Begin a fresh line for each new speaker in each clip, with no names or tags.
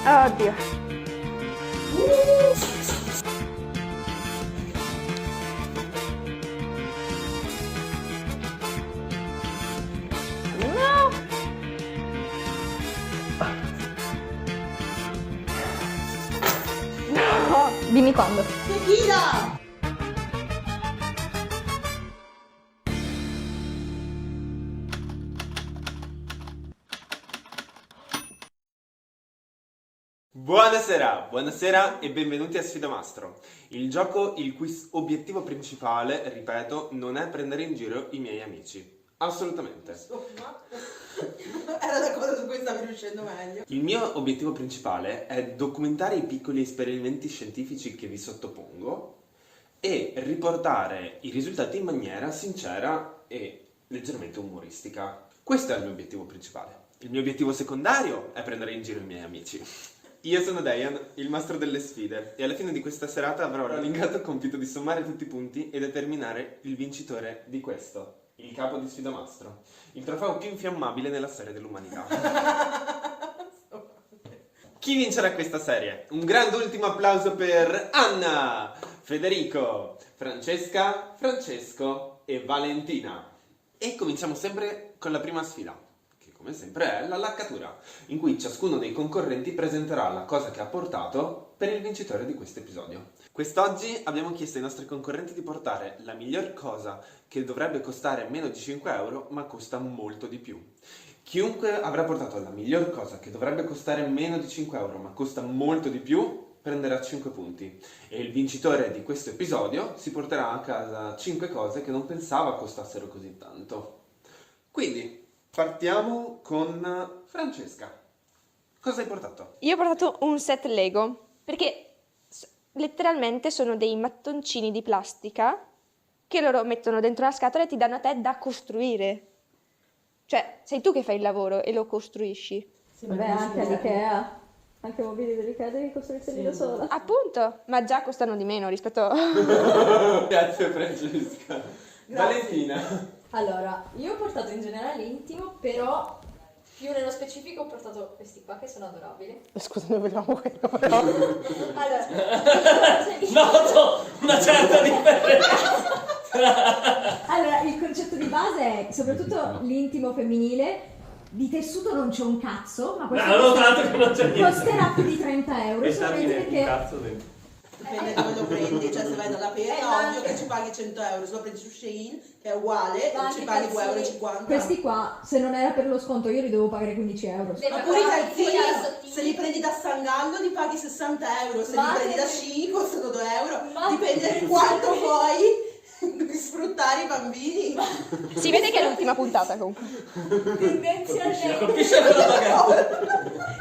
Oddio. No. No. Dimmi quando.
Tequila!
Buonasera e benvenuti a Sfidamastro, il gioco il cui obiettivo principale, ripeto, non è prendere in giro i miei amici. Assolutamente.
Insomma, era la cosa su cui stavi riuscendo meglio.
Il mio obiettivo principale è documentare i piccoli esperimenti scientifici che vi sottopongo e riportare i risultati in maniera sincera e leggermente umoristica. Questo è il mio obiettivo principale. Il mio obiettivo secondario è prendere in giro i miei amici. Io sono Dayan, il mastro delle sfide, e alla fine di questa serata avrò l'ingrato compito di sommare tutti i punti e determinare il vincitore di questo, il capo di Sfidamastro, il trofeo più infiammabile nella storia dell'umanità. Chi vincerà questa serie? Un grande ultimo applauso per Anna, Federico, Francesca, Francesco e Valentina. E cominciamo sempre con la prima sfida, che come sempre è la laccatura, in cui ciascuno dei concorrenti presenterà la cosa che ha portato per il vincitore di questo episodio. Quest'oggi abbiamo chiesto ai nostri concorrenti di portare la miglior cosa che dovrebbe costare meno di 5 euro ma costa molto di più. Chiunque avrà portato la miglior cosa che dovrebbe costare meno di 5 euro ma costa molto di più prenderà 5 punti e il vincitore di questo episodio si porterà a casa 5 cose che non pensava costassero così tanto. Quindi partiamo con Francesca. Cosa hai portato?
Io ho portato un set Lego, perché letteralmente sono dei mattoncini di plastica che loro mettono dentro la scatola e ti danno a te da costruire. Cioè, sei tu che fai il lavoro e lo costruisci.
Sì,
Vabbè, anche all'Ikea. Anche mobili dell'Ikea devi costruirli da sola.
Appunto, ma già costano di meno rispetto
Grazie Francesca.
Grazie.
Valentina.
Allora, io ho portato in generale l'intimo, però più nello specifico ho portato questi qua che sono adorabili.
Scusa, non vediamo quello però.
Allora,
Noto una certa differenza.
allora, il concetto di base è soprattutto l'intimo femminile. Di tessuto non c'è un cazzo, ma questo
No, non tanto che non c'è niente.
costerà più di 30 euro. Solamente perché
cazzo dentro.
Dipende da dove lo prendi, cioè se vai dalla Pera
ma
ovvio
anche-
che ci paghi 100 euro, se lo prendi su Shein che è uguale
Ma
ci
anche
paghi
calzini.
2,50 euro.
questi qua, se non era per lo sconto, io li dovevo pagare 15 euro.
Ma pure i calzini, se li prendi da Sangallo li paghi 60 euro, se li
Ma
prendi da
anche-
Shein costano 2 euro,
Ma-
dipende da quanto vuoi sfruttare i bambini.
Si vede che è l'ultima puntata comunque.
Colpisce la pagata.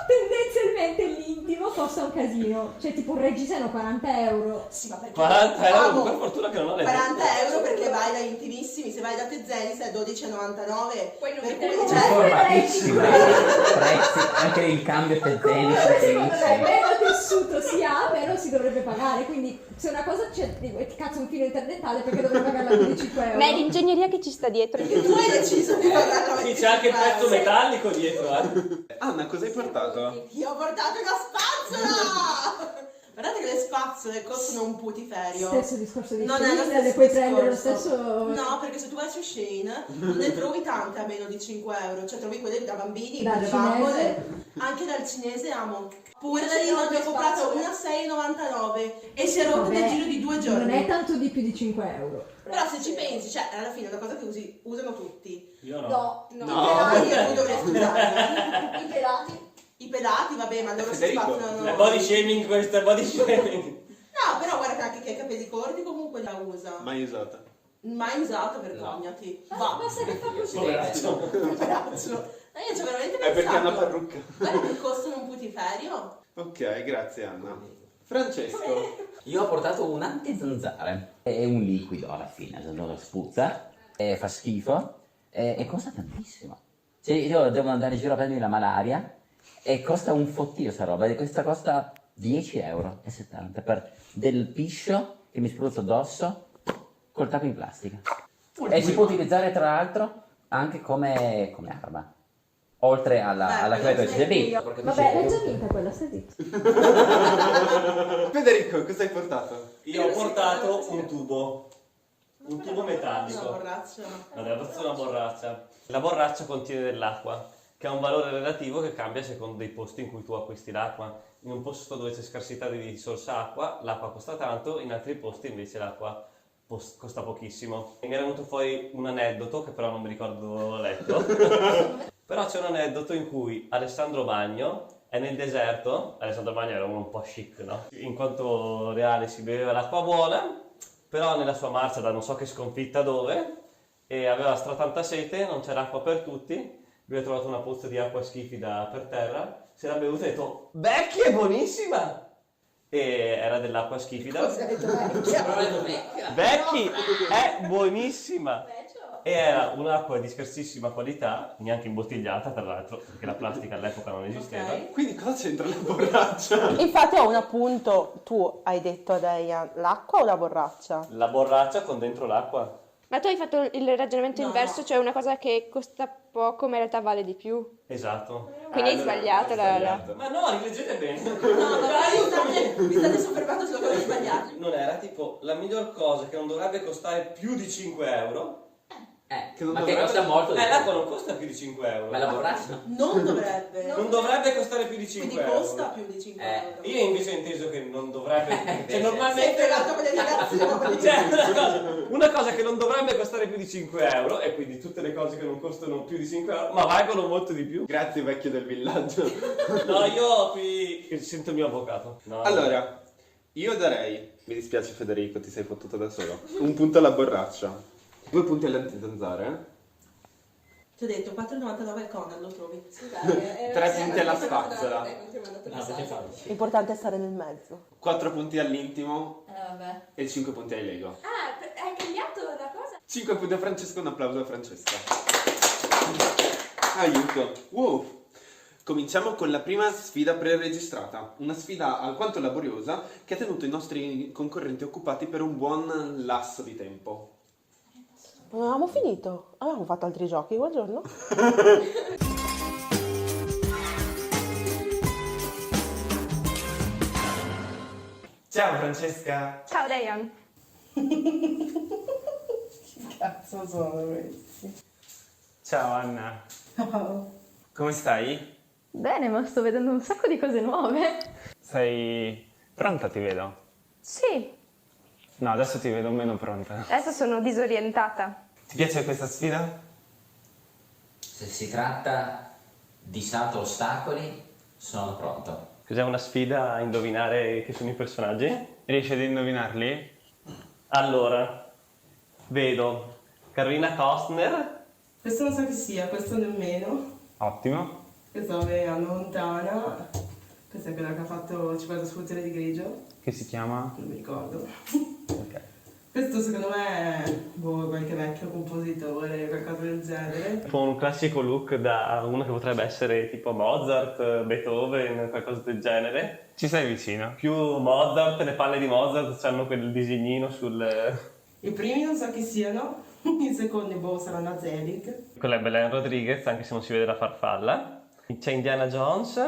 Tendenzialmente l'intimo costa un casino, cioè tipo un reggiseno 40 euro.
Sì, ma perché
40 euro,
Amo.
per fortuna che non ho le
40 euro perché vai da intimissimi, se vai da Tezzeni sei a 12,99.
Poi non
per
mi
cui
devo-
cioè,
Informatissimi, prezzi, anche il cambio tezzeni,
Secondo me meno tessuto si ha, meno si dovrebbe pagare, quindi se una cosa c'è, ti cazzo un filo interdentale perché dovrei pagarla 25 euro.
Ma è l'ingegneria che ci sta dietro.
tu hai deciso di pagarla
Sì, c'è anche il
25
pezzo
euro.
metallico dietro,
Anna, cosa hai portato?
Io ho portato una spazzola! Guardate che le spazzole costano un putiferio.
Stesso discorso di
Non è lo
Shein, le
stesso
puoi prendere lo
discorso.
stesso.
No, perché se tu vai su Shein non ne trovi tante a meno di 5 euro. Cioè trovi quelle da bambini,
Dal
quelle
cinese.
bambole. Anche dal cinese amo. Pure
Io
da lì
ce l'ho
ne ho
due
comprato
spazzole.
una 6,99 e si è rotta
Vabbè,
nel giro di 2 giorni.
Non è tanto di più di 5 euro.
Però se ci pensi, cioè alla fine è una cosa che usano tutti.
Io no.
No,
I pelati tu dovresti usarla.
I pelati.
I pelati, vabbè, ma loro si
Federico,
spazzolano.
È body shaming questo, è body shaming.
No, però guarda che anche chi ha i capelli corti comunque la usa.
Mai usata.
Mai usato, vergognati. Va.
Basta che fa così.
Poveraccio.
Poveraccio. No, io ci ho veramente
È perché ha una
pensato.
parrucca.
Guarda che costano un putiferio.
Ok, grazie Anna. Francesco.
Io ho portato un antizanzare. È un liquido alla fine, non spuzza, fa schifo e costa tantissimo. Cioè io devo andare in giro a prendermi la malaria e costa un fottio sta roba. E questa costa 10,70 € per del piscio che mi spruzzo addosso col tappo in plastica. E si può utilizzare tra l'altro anche come arma. oltre alla cavetta che c'è lì.
Vabbè, l'hai già vinta quella, stai zitto.
Federico, cosa hai portato?
Io ho portato un tubo
Una
metallico.
borraccia.
No, deve essere una borraccia. La borraccia contiene dell'acqua, che ha un valore relativo che cambia secondo dei posti in cui tu acquisti l'acqua. In un posto dove c'è scarsità di risorsa acqua, l'acqua costa tanto, in altri posti invece l'acqua costa pochissimo. E mi era venuto fuori un aneddoto, che però non mi ricordo dove l'ho letto. Però c'è un aneddoto in cui Alessandro Magno è nel deserto. Alessandro Magno era uno un po' chic, no? In quanto reale si beveva l'acqua buona, però nella sua marcia da non so che sconfitta dove, e aveva tanta sete, non c'era acqua per tutti, aveva trovato una pozza di acqua schifida per terra, si era bevuta e ha detto Becky è buonissima! E era dell'acqua schifida. Becky è buonissima! E era un'acqua di scarsissima qualità, neanche imbottigliata tra l'altro, perché la plastica all'epoca non esisteva.
Ok.
Quindi cosa c'entra la borraccia?
Infatti ho un appunto, tu hai detto a Deia, l'acqua o la borraccia?
La borraccia con dentro l'acqua.
Ma tu hai fatto il ragionamento
No,
inverso,
no.
cioè una cosa che costa poco ma in realtà vale di più.
Esatto.
Quindi hai
allora,
sbagliato
hai
la...
sbagliato.
Ma no, rileggete bene.
No, magari vi state soffermando sulla cosa sbagliata.
Non era tipo la miglior cosa che non dovrebbe costare più di 5 euro.
Che non
Ma che
dovrebbe-
costa molto di
L'acqua
più.
non costa più di 5 euro.
Ma la borraccia?
Non dovrebbe.
Non dovrebbe costare più di 5
Quindi
euro.
costa più di 5 euro.
Io invece ho inteso che non dovrebbe. Cioè,
Sei
normalmente.
fregato con le ragazze dopo di
Cioè, una cosa che non dovrebbe costare più di 5 euro, e quindi tutte le cose che non costano più di 5 euro, ma valgono molto di più.
Grazie vecchio del villaggio.
No, io qui sento il mio avvocato. No.
Allora, io darei, mi dispiace Federico, ti sei fottuto da solo, un punto alla borraccia, 2 punti all'antizanzare,
Ti ho detto 4,99 al Conan, lo trovi.
3 punti alla spazzola,
L'importante è stare nel mezzo.
4 punti all'intimo
Vabbè.
e 5 punti ai Lego.
Ah, hai cambiato la cosa?
5 punti a Francesco, un applauso a Francesca. Aiuto. Wow. Cominciamo con la prima sfida pre-registrata, una sfida alquanto laboriosa che ha tenuto i nostri concorrenti occupati per un buon lasso di tempo.
Non avevamo finito? Avevamo fatto altri giochi quel giorno?
Ciao Francesca!
Ciao Dayan.
Cazzo sono questi?
Ciao Anna, come stai?
Bene, ma sto vedendo un sacco di cose nuove.
Sei pronta, ti vedo?
Sì,
No, adesso ti vedo meno pronta.
adesso sono disorientata.
Ti piace questa sfida?
Se si tratta di salto ostacoli, sono pronto.
Cos'è una sfida a indovinare che sono i personaggi?
Riesci ad indovinarli?
Allora, vedo Carolina Costner,
Questo non so chi sia, questo nemmeno.
Ottimo.
Questa è Anna Montana. Questa è quella che ha fatto 50 sfumature di grigio.
Che si chiama?
Non mi ricordo.
Ok.
Questo secondo me è qualche vecchio compositore, qualcosa del genere.
con un classico look da uno che potrebbe essere tipo Mozart, Beethoven, qualcosa del genere.
Ci sei vicino?
Più Mozart, le palle di Mozart hanno quel disegnino sul...
I primi non so chi siano, i secondi saranno Zelig.
Quella è Belen Rodriguez, anche se non si vede la farfalla. C'è Indiana Jones,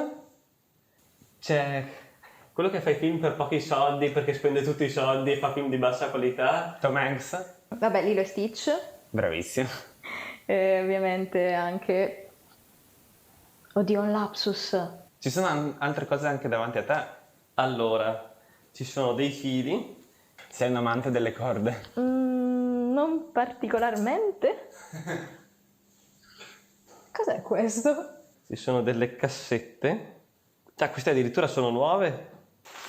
c'è quello che fa i film per pochi soldi perché spende tutti i soldi e fa film di bassa qualità.
Tom Hanks?
Vabbè, Lilo e Stitch.
Bravissimo.
E ovviamente anche... Oddio, un lapsus.
Ci sono altre cose anche davanti a te?
Allora, ci sono dei fili.
Sei un amante delle corde?
Non particolarmente. Cos'è questo?
Ci sono delle cassette. Cioè, queste addirittura sono nuove.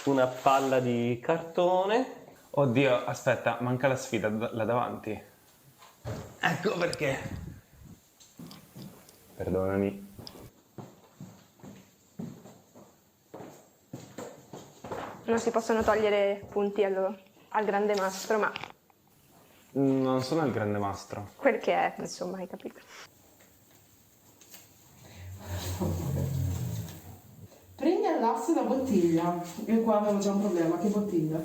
Una palla di cartone.
Oddio, aspetta, manca la sfida là davanti. Ecco perché. Perdonami.
Non si possono togliere punti al grande mastro, ma
Non sono il grande mastro.
quel che è, insomma, hai capito.
Prendi all'asse una bottiglia. E qua avevo già un problema, che bottiglia?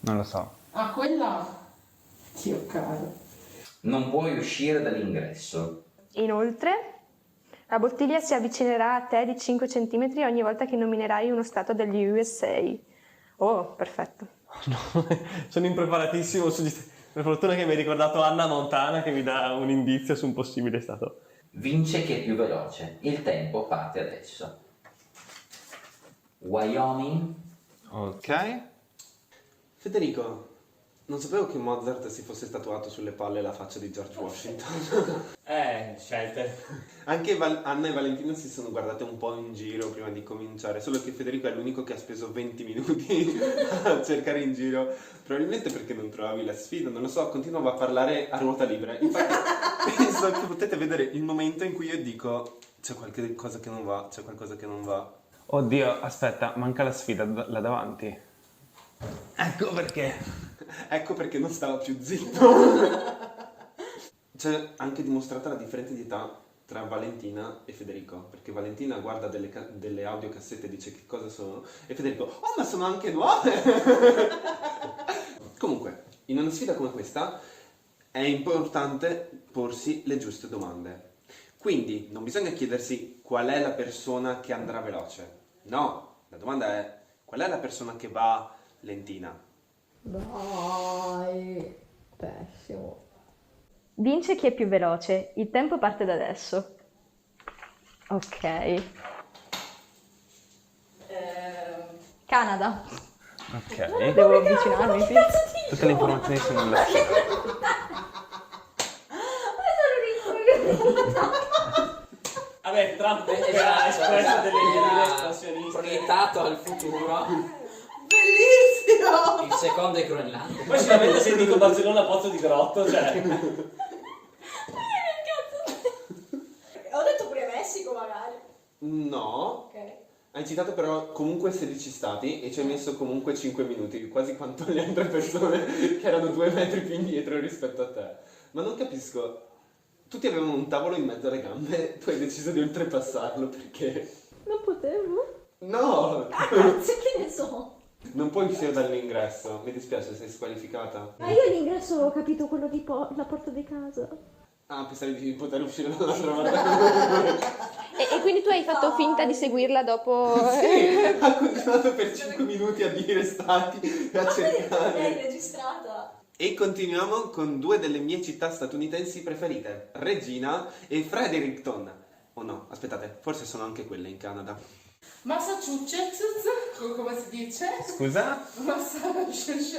Non lo so.
Ah, quella? Dio caro.
Non puoi uscire dall'ingresso.
Inoltre, La bottiglia si avvicinerà a te di 5 cm ogni volta che nominerai uno stato degli USA. Oh, perfetto.
No, sono impreparatissimo. Per fortuna che mi hai ricordato Anna Montana che mi dà un indizio su un possibile stato.
Vince chi è più veloce. Il tempo parte adesso. Wyoming.
Ok.
Federico, non sapevo che Mozart si fosse tatuato sulle palle la faccia di George Washington.
Scelte.
Anche Anna e Valentina si sono guardate un po' in giro prima di cominciare, solo che Federico è l'unico che ha speso 20 minuti a cercare in giro, probabilmente perché non trovavi la sfida, non lo so, continuavo a parlare a ruota libera. Infatti penso che potete vedere il momento in cui io dico c'è qualcosa che non va, c'è qualcosa che non va.
Oddio, aspetta, manca la sfida là davanti. Ecco perché.
Ecco perché non stava più zitto. C'è anche dimostrata la differenza di età tra Valentina e Federico, perché Valentina guarda delle audiocassette e dice che cosa sono, e Federico, oh ma sono anche nuove! Comunque, in una sfida come questa è importante porsi le giuste domande. Quindi non bisogna chiedersi qual è la persona che andrà veloce. No, la domanda è qual è la persona che va lentina.
Dai, pessimo.
Vince chi è più veloce. Il tempo parte da adesso. Ok.
Canada.
Ok.
Devo avvicinarmi, sì.
Tutte le informazioni sono nella sfida.
Vabbè, Trump ha espresso delle idee espansioniste.
Proiettato al futuro.
Bellissimo!
Il secondo è Groenlandia.
Poi sicuramente se dico Barcellona Pozzo di Grotto, cioè...
Ho detto pure Messico magari.
No,
Ok.
hai citato però comunque 16 stati e ci hai messo comunque 5 minuti, quasi quanto le altre persone che erano 2 metri più indietro rispetto a te. Ma non capisco, tutti avevano un tavolo in mezzo alle gambe, tu hai deciso di oltrepassarlo perché...
Non potevo?
No!
Cazzo, che ne so.
Non puoi uscire dall'ingresso, mi dispiace, sei squalificata.
Ma io all'ingresso ho capito quello di la porta di casa.
Ah, pensavi di poter uscire dall'altra parte.
E quindi tu hai fatto finta di seguirla dopo...
Sì, ha continuato per 5 minuti a dire stati e a cercare.
registrata.
E continuiamo con 2 delle mie città statunitensi preferite, Regina e Fredericton. Oh no, aspettate, forse sono anche quelle in Canada.
Massachusetts, come si dice?
Scusa?
Massachusetts.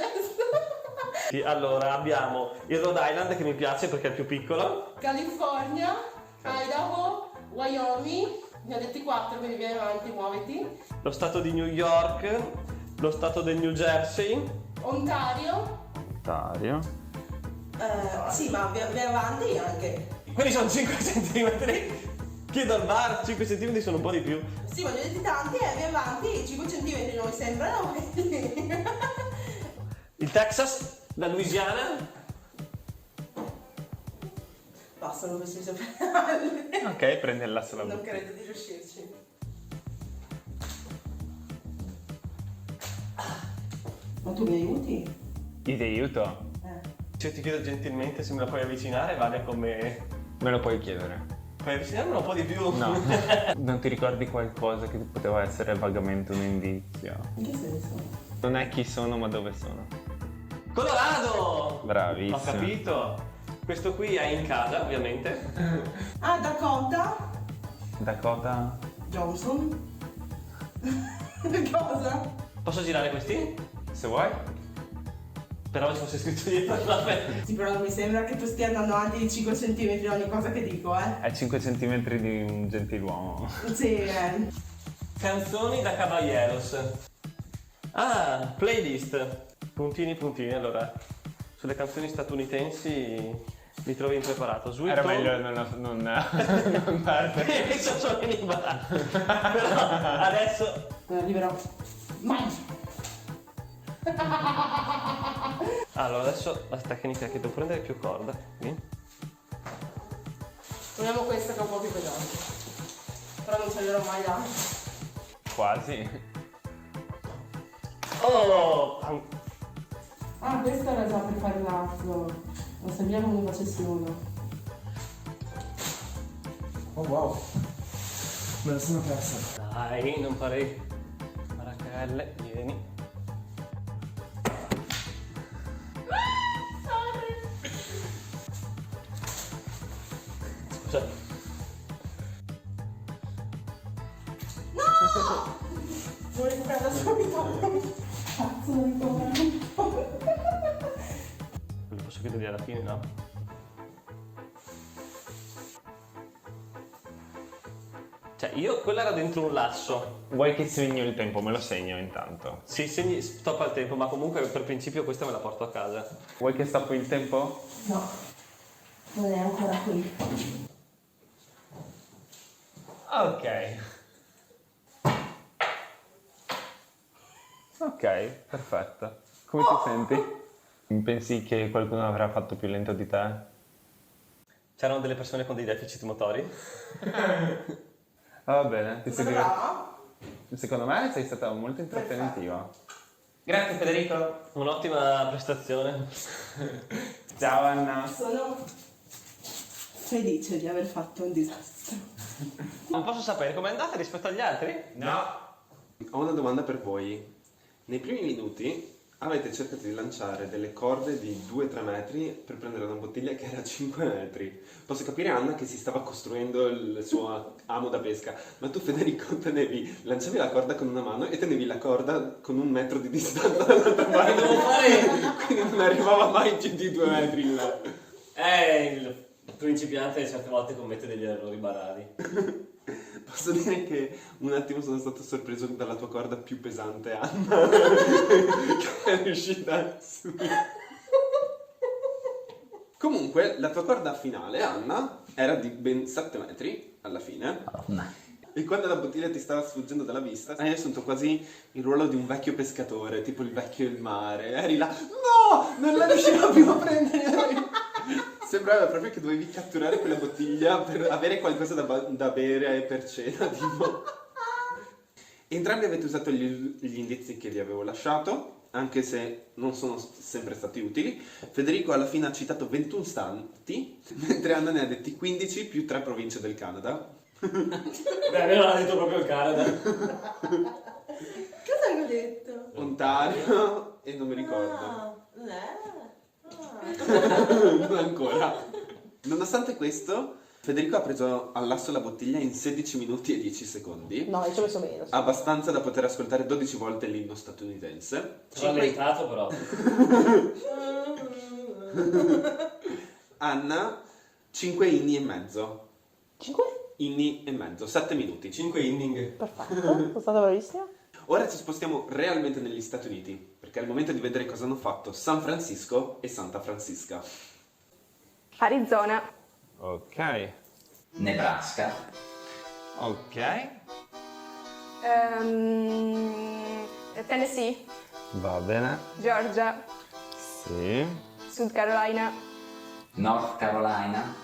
Sì, allora abbiamo il Rhode Island che mi piace perché è il più piccolo.
California, Idaho, Wyoming. Ne ho detti 4, quindi vieni avanti, muoviti.
Lo stato di New York, lo stato del New Jersey.
Ontario.
Ontario.
Sì, ma vai avanti anche.
Quelli sono 5 centimetri. Chiedo al bar, 5 centimetri sono un po' di più.
Sì, ma ne ho detti tanti e vai avanti, 5 centimetri non mi sembrano.
Il Texas, la Louisiana.
Basta, non questi sapere.
Ok, prendi l'asso alla
Non
bottiglia.
credo di riuscirci. Ma tu mi aiuti?
Io ti aiuto?
Se ti chiedo gentilmente se me la puoi avvicinare, vale come...
Me lo puoi chiedere.
Puoi avvicinarmi un po' di più?
No. Non ti ricordi qualcosa che poteva essere vagamente un indizio?
In che senso?
Non è chi sono ma dove sono.
Colorado!
Bravissimo.
Ho capito. Questo qui è in casa, ovviamente.
Ah, Dakota
Dakota.
Johnson. Cosa?
Posso girare questi?
Se vuoi.
Però ci fosse scritto dietro, vabbè.
Sì, però non mi sembra che tu stia andando avanti di 5 cm ogni cosa che dico,
È 5 centimetri di un gentiluomo.
Sì,
Canzoni da Caballeros. Ah, playlist. Puntini, puntini. Allora, sulle canzoni statunitensi mi trovi impreparato. Sweet
Era
Home-
meglio non dare.
Adesso sono in imbarazzo. Però adesso...
arriverò. Mai!
Allora, adesso la tecnica è che devo prendere più corda. Qui.
Proviamo questa che è un po' più pesante. Però non ce l'ero mai là.
Quasi.
Oh!
Ah, questa era già per fare l'altro. Non sappiamo come facessi uno.
Oh wow.
Me lo sono perso.
Dai, non farei paracadelle, vieni. Scusa.
Vuoi recuperare subito? Cazzo, non
Lo posso chiedergli alla fine, no? Cioè, io, quella era dentro un lasso.
Vuoi che segno il tempo? Me lo segno intanto.
Sì, segni, stop al tempo, ma comunque per principio questa me la porto a casa.
Vuoi che stoppi il tempo?
No, non è ancora qui.
Ok. Ok, perfetto. Come ti senti? Pensi che qualcuno avrà fatto più lento di te?
C'erano delle persone con dei deficit motori?
Va bene, ti sei divertito.
Brava.
Secondo me sei stata molto intrattenitiva.
Grazie Federico. Un'ottima prestazione.
Ciao Anna.
Sono felice di aver fatto un disastro.
Non posso sapere com'è andata rispetto agli altri?
No.
Ho una domanda per voi. Nei primi minuti avete cercato di lanciare delle corde di 2-3 metri per prendere una bottiglia che era 5 metri. Posso capire Anna che si stava costruendo il suo amo da pesca, ma tu Federico lanciavi la corda con una mano e tenevi la corda con 1 metro di distanza dall'altra parte. Quindi non arrivava mai giù di 2 metri in là.
Il principiante certe volte commette degli errori barari.
Posso dire che un attimo sono stato sorpreso dalla tua corda più pesante, Anna, che è riuscita su. Comunque, la tua corda finale, Anna, era di ben 7 metri alla fine.
Madonna.
E quando la bottiglia ti stava sfuggendo dalla vista, hai assunto quasi il ruolo di un vecchio pescatore, tipo il vecchio del mare. Eri là, no! Non la riuscivo più a prendere! Sembrava proprio che dovevi catturare quella bottiglia per avere qualcosa da bere per cena, tipo. Entrambi avete usato gli indizi che vi avevo lasciato, anche se non sono sempre stati utili. Federico alla fine ha citato 21 stati, mentre Anna ne ha detti 15 più 3 province del Canada.
Beh, me l'ha detto proprio il Canada.
Cosa avevo detto?
Ontario e non mi ricordo. Non ancora. Nonostante questo, Federico ha preso all'asso la bottiglia in 16 minuti e 10 secondi.
No, io ci ho messo meno.
Abbastanza da poter ascoltare 12 volte l'inno statunitense.
Ci ho rallentato però.
Anna, 5 inni e mezzo.
5?
Inni e mezzo, 7 minuti.
5 inning.
Perfetto, sono stata bravissima.
Ora ci spostiamo realmente negli Stati Uniti, perché è il momento di vedere cosa hanno fatto San Francisco e Santa Francisca.
Arizona.
Ok.
Nebraska.
Ok.
Tennessee.
Va bene.
Georgia.
Sì.
Sud Carolina.
North Carolina.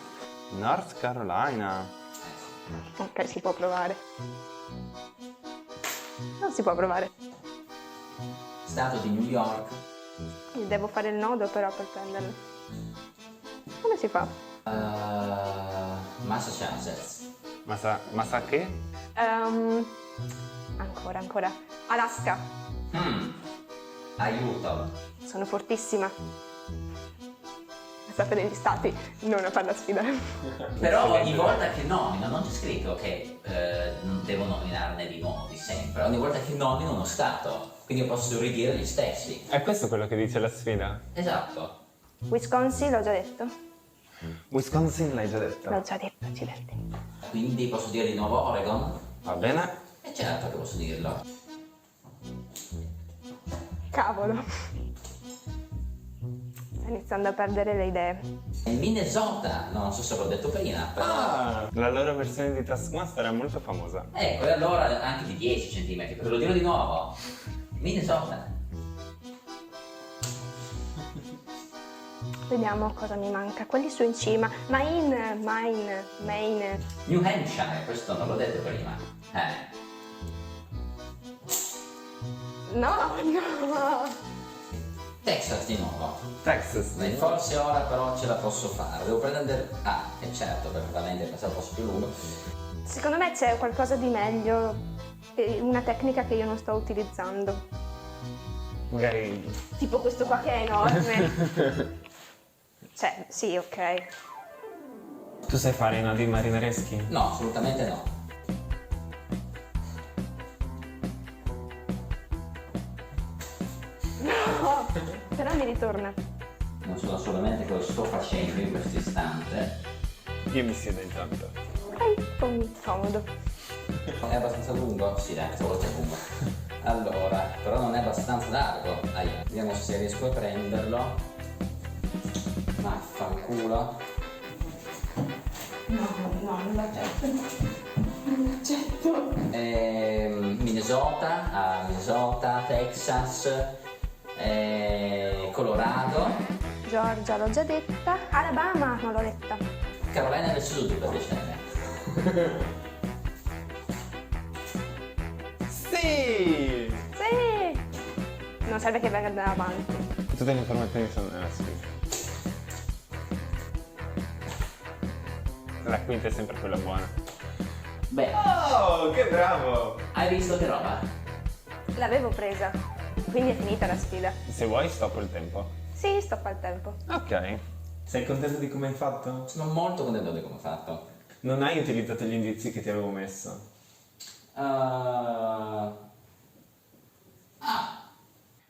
North Carolina.
Ok, si può provare. Non si può provare.
Stato di New York.
Io devo fare il nodo però per prenderlo. Come si fa?
Massachusetts.
Ma sa che?
Ancora. Alaska.
Aiuto.
Sono fortissima. State negli stati, non a fare la sfida.
Però ogni volta che nomino, non c'è scritto che non devo nominarne di nuovi sempre. Ogni volta che nomino uno stato. Quindi io posso ridire gli stessi.
È questo quello che dice la sfida?
Esatto.
Wisconsin, l'ho già detto.
Wisconsin l'hai già detto.
L'ho già detto, accidenti.
Quindi posso dire di nuovo Oregon?
Va bene.
E certo che posso dirlo.
Cavolo. Sto iniziando a perdere le idee.
Il Minnesota, non so se l'ho detto prima, però...
Ah, la loro versione di Taskmaster è molto famosa.
Ecco, e allora anche di 10 centimetri, perché lo dirò di nuovo. Minnesota.
Vediamo cosa mi manca. Quelli su in cima. Maine.
New Hampshire, questo non l'ho detto prima.
No.
Texas di nuovo.
Texas.
E forse ora però ce la posso fare. Devo prendere... Ah, e certo, perché veramente pensavo fosse più lungo.
Secondo me c'è qualcosa di meglio, una tecnica che io non sto utilizzando.
Magari...
Tipo questo qua che è enorme. Cioè, sì, ok.
Tu sai fare i nodi marineschi?
No, assolutamente no.
No, però mi ritorna.
Non so assolutamente cosa sto facendo in questo istante.
Io mi siedo intanto.
Dai, comodo.
È abbastanza lungo? Sì, dai, questa volta è lungo. Allora, però non è abbastanza largo. Dai, vediamo se riesco a prenderlo. Vaffanculo.
No, non l'accetto. Non l'accetto.
Minnesota, Texas, Colorado,
Georgia l'ho già detta. Alabama non l'ho detta.
Carolina del Sud per piacere.
Sì!
Sì! Non serve che venga da avanti.
Tutte le informazioni sono nella sfida. La quinta è sempre quella buona.
Beh,
Oh, che bravo!
hai visto che roba?
L'avevo presa, quindi è finita la sfida.
Se vuoi stoppo il tempo.
Sì, stoppa il tempo.
Ok. Sei contento di come hai fatto?
Sono molto contento di come ho fatto.
Non hai utilizzato gli indizi che ti avevo messo?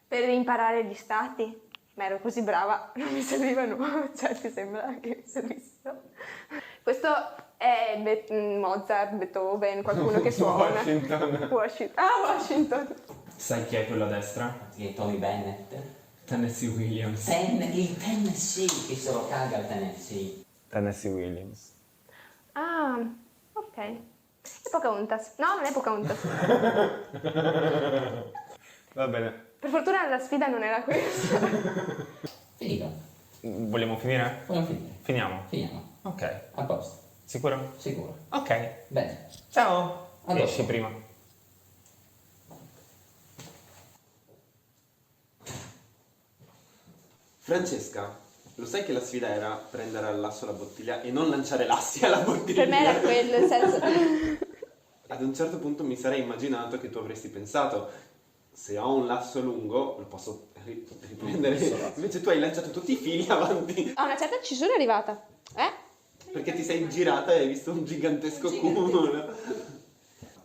Per imparare gli stati? Ma ero così brava, non mi servivano. Cioè, ti sembra che mi servissero? Questo è Mozart, Beethoven, qualcuno che suona.
Washington.
Washington.
Sai chi è quello a destra?
Che è Tony Bennett.
Tennessee Williams.
Il Tennessee, che se lo caga il Tennessee.
Tennessee Williams.
Ah, ok. È Pocahontas. No, non è Pocahontas.
Va bene.
Per fortuna la sfida non era questa.
Finito.
Vogliamo finire?
Vogliamo finire.
Finiamo.
Finiamo.
Ok.
A posto.
Sicuro?
Sicuro.
Ok.
Bene.
Ciao.
A dopo.
Esci prima.
Francesca, lo sai che la sfida era prendere all'asso la bottiglia e non lanciare l'assi alla bottiglia?
Per me era quello, nel senso...
Ad un certo punto mi sarei immaginato che tu avresti pensato, se ho un lasso lungo lo posso riprendere. Invece tu hai lanciato tutti i fili avanti
A una certa ci sono arrivata.
perché ti sei girata e hai visto un gigantesco cumulo.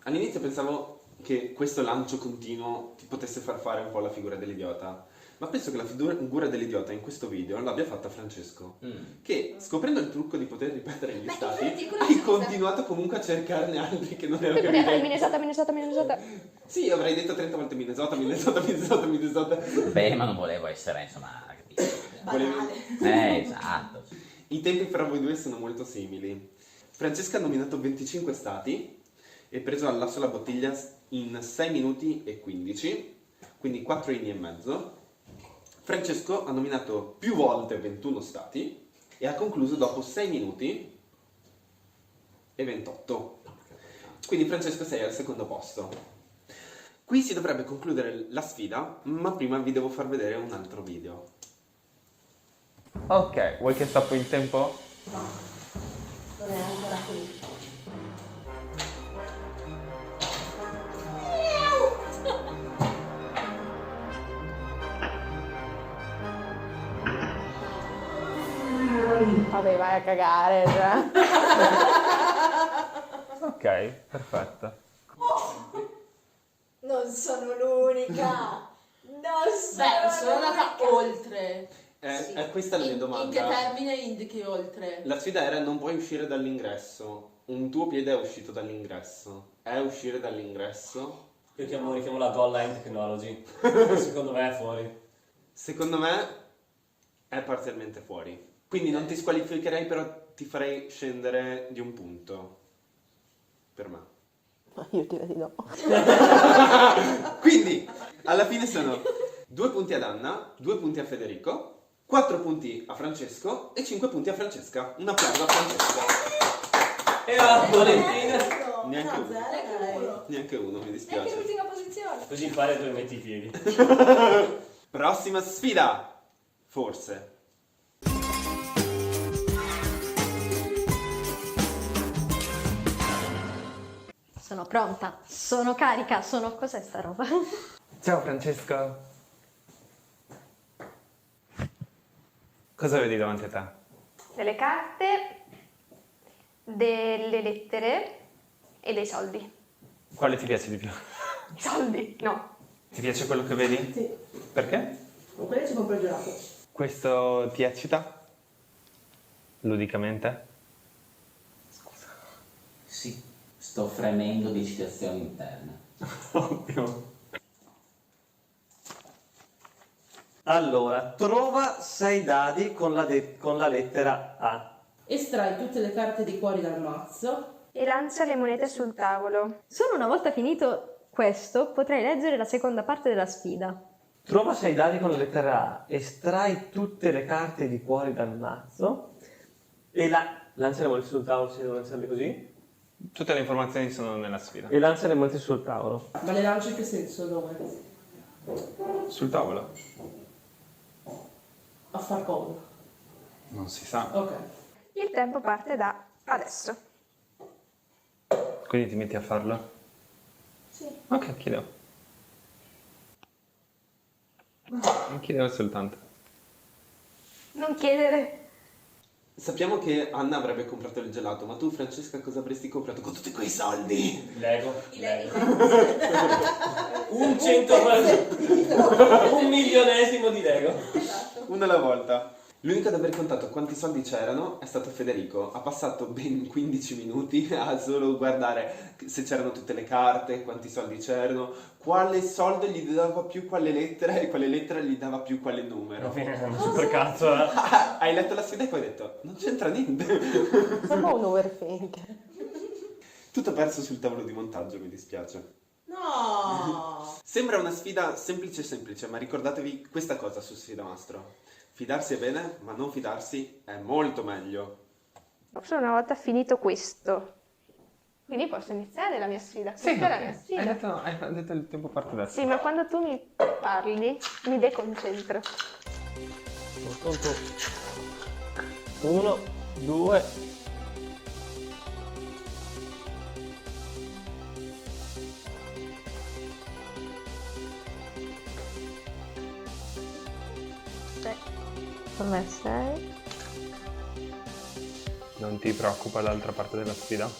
All'inizio pensavo che questo lancio continuo ti potesse far fare un po' la figura dell'idiota. Ma penso che la figura dell'idiota in questo video l'abbia fatta Francesco, che scoprendo il trucco di poter ripetere gli stati, hai continuato comunque a cercarne altri che non erano
Poi poteva fare
capiti.
Minnesota.
Sì, io avrei detto 30 volte Minnesota.
Beh, ma non volevo essere, insomma, capito?
Banale.
Esatto.
I tempi fra voi due sono molto simili. Francesca ha nominato 25 stati e preso all'asso la bottiglia in 6 minuti e 15, quindi 4 inni e mezzo. Francesco ha nominato più volte 21 stati e ha concluso dopo 6 minuti e 28. Quindi Francesco sei al secondo posto. Qui si dovrebbe concludere la sfida, ma prima vi devo far vedere un altro video.
Ok, vuoi che stoppo il tempo?
Non è ancora qui.
Vabbè, vai a cagare.
Ok, perfetto.
Non sono l'unica.
Beh, sono andata oltre.
È questa la mia domanda.
In che termine indichi oltre?
La sfida era non puoi uscire dall'ingresso. Un tuo piede è uscito dall'ingresso. È uscire dall'ingresso?
Io richiamo la tua online technology. Secondo me è fuori.
Secondo me è parzialmente fuori. Quindi non ti squalificherei, però ti farei scendere di un punto. Per me.
Io direi di no.
Quindi, alla fine sono 2 punti ad Anna, 2 punti a Federico, 4 punti a Francesco e 5 punti a Francesca. Un applauso a Francesca.
E a Valentina!
Neanche uno.
Zero.
Neanche uno, mi
Neanche
dispiace.
l'ultima posizione.
Così fare dove metti i piedi.
Prossima sfida. Forse.
Sono pronta, sono carica, sono... Cos'è sta roba?
Ciao Francesco. Cosa vedi davanti a te?
Delle carte, delle lettere e dei soldi.
Quale ti piace di più?
I soldi? No.
Ti piace quello che vedi?
Sì.
Perché?
Con quello ci compro il gelato.
Questo ti eccita? Ludicamente?
Sì, sto fremendo di eccitazione interna.
Ottimo.
Allora, trova 6 dadi con la lettera A.
Estrai tutte le carte di cuori dal mazzo.
E lancia le monete sul tavolo.
Solo una volta finito questo potrai leggere la seconda parte della sfida.
Trova 6 dadi con la lettera A, estrai tutte le carte di cuori dal mazzo e lancia le monete sul tavolo, se devo lanciarle così,
Tutte le informazioni sono nella sfida.
e lancia le monete sul tavolo.
Ma le lancio in che senso? Dove?
Sul tavolo?
A far comodo.
Non si sa.
Ok.
Il tempo parte da adesso.
Quindi ti metti a farlo?
Sì.
Ok, chiedevo. Non chiedevo soltanto.
Non chiedere.
Sappiamo che Anna avrebbe comprato il gelato, ma tu, Francesca, cosa avresti comprato con tutti quei soldi?
Lego. Un 1.000.000esimo di Lego.
Una alla volta. L'unico ad aver contato quanti soldi c'erano è stato Federico. Ha passato ben 15 minuti a solo guardare se c'erano tutte le carte, quanti soldi c'erano, quale soldo gli dava più quale lettera e quale lettera gli dava più quale numero.
Alla fine è una super cazzo, eh.
Hai letto la sfida e poi hai detto, non c'entra niente.
Sembra un overthink.
Tutto perso sul tavolo di montaggio, mi dispiace.
No!
Sembra una sfida semplice, ma ricordatevi questa cosa su Sfida Mastro. Fidarsi è bene, ma non fidarsi è molto meglio.
Solo una volta finito questo. Quindi posso iniziare la mia sfida. Questa è la mia sfida.
Hai detto il tempo parte adesso.
Sì, ma quando tu mi parli, mi deconcentro.
Conto 1, 2,
Per me 6.
Non ti preoccupa l'altra parte della sfida?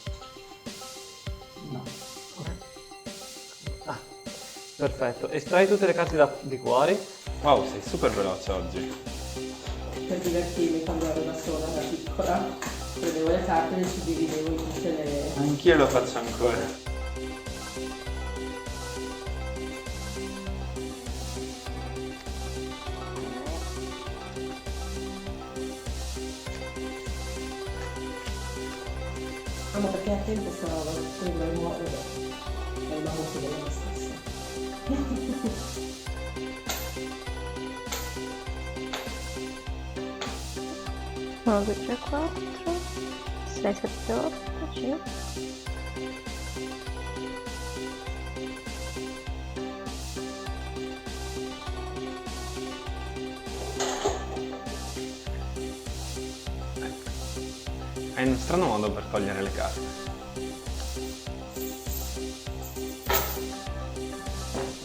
perfetto. Estrai tutte le carte di cuori.
Wow, sei super veloce oggi.
Per divertirmi quando ero da sola, da piccola, prendevo le carte e le suddividevo in tutte le...
Anch'io lo faccio ancora.
Ah, ma perché a tempo sta roba, quindi la nuova, è una molto bella me stessa.
1, 2, 3, 4, 6, 7, 8, 5.
Hai uno strano modo per togliere le carte.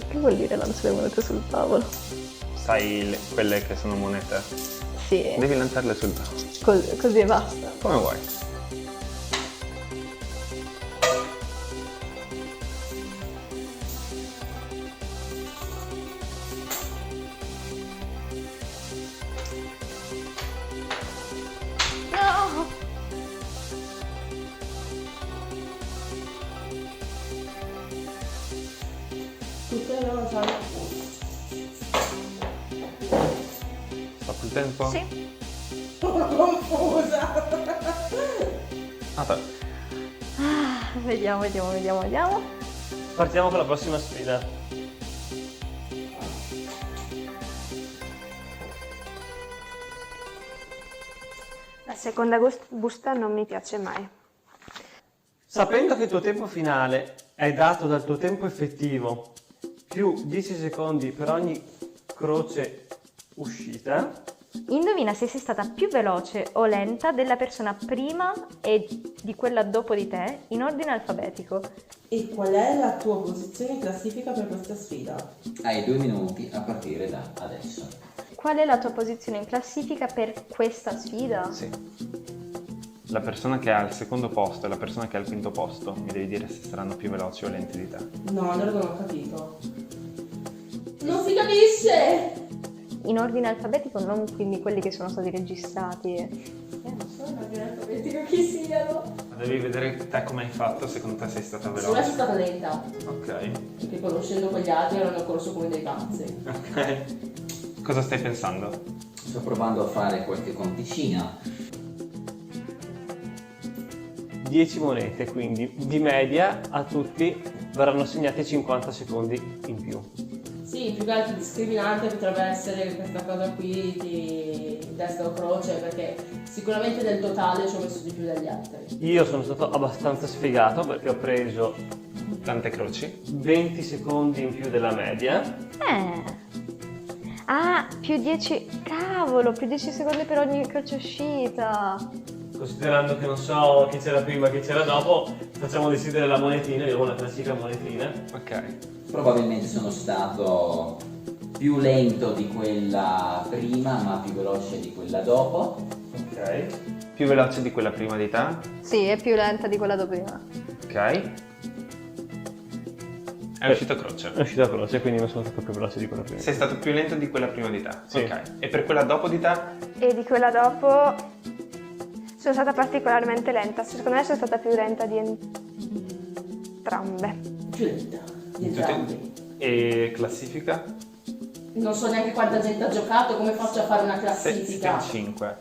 Che vuol dire lanciare le monete sul tavolo?
Sai quelle che sono monete?
Sì,
Devi lanciarle sul tavolo.
così e basta.
Come vuoi.
No!
Tutte le lanciare.
Stop il tempo?
Sì.
Sono confusa!
Ah,
Vediamo.
Partiamo con la prossima sfida.
La seconda busta non mi piace mai.
Sapendo che il tuo tempo finale è dato dal tuo tempo effettivo più 10 secondi per ogni croce uscita,
Indovina se sei stata più veloce o lenta della persona prima e di quella dopo di te in ordine alfabetico.
E qual è la tua posizione in classifica per questa sfida?
Hai 2 minuti a partire da adesso.
Qual è la tua posizione in classifica per questa sfida?
Sì. La persona che ha il secondo posto e la persona che ha il quinto posto, mi devi dire se saranno più veloci o lenti di te.
No, allora non ho capito. Non si capisce!
In ordine alfabetico, non quindi quelli che sono stati registrati.
Non so in ordine alfabetico chi siano.
Ma devi vedere te come hai fatto, secondo te sei stata
Secondo me
veloce.
sono stata lenta,
Ok.
perché conoscendo quegli altri erano corso come dei pazzi.
Ok. Cosa stai pensando?
Sto provando a fare qualche conticina.
10 monete, quindi di media a tutti verranno assegnati 50 secondi in più.
Sì, più che altro discriminante potrebbe essere questa cosa qui di destra o croce, perché sicuramente nel totale ci ho messo di più degli altri.
Io sono stato abbastanza sfigato perché ho preso
Tante croci?
20 secondi in più della media.
Ah, più 10... Cavolo, più 10 secondi per ogni croce uscita.
Considerando che non so chi c'era prima, chi c'era dopo, facciamo decidere la monetina, abbiamo una classica monetina.
Ok.
Probabilmente sono stato più lento di quella prima, ma più veloce di quella dopo.
Ok.
Più veloce di quella prima di te?
Sì, è più lenta di quella dopo prima.
Ok. È uscito croce.
È uscita croce, quindi non sono stato più veloce di quella prima.
Sei stato più lento di quella prima di te?
Sì.
Ok. E per quella dopo di te?
E di quella dopo sono stata particolarmente lenta. Secondo me sono stata più lenta di entrambe.
Più lenta di entrambi.
E classifica?
Non so neanche quanta gente ha giocato, come faccio a fare una classifica?
5.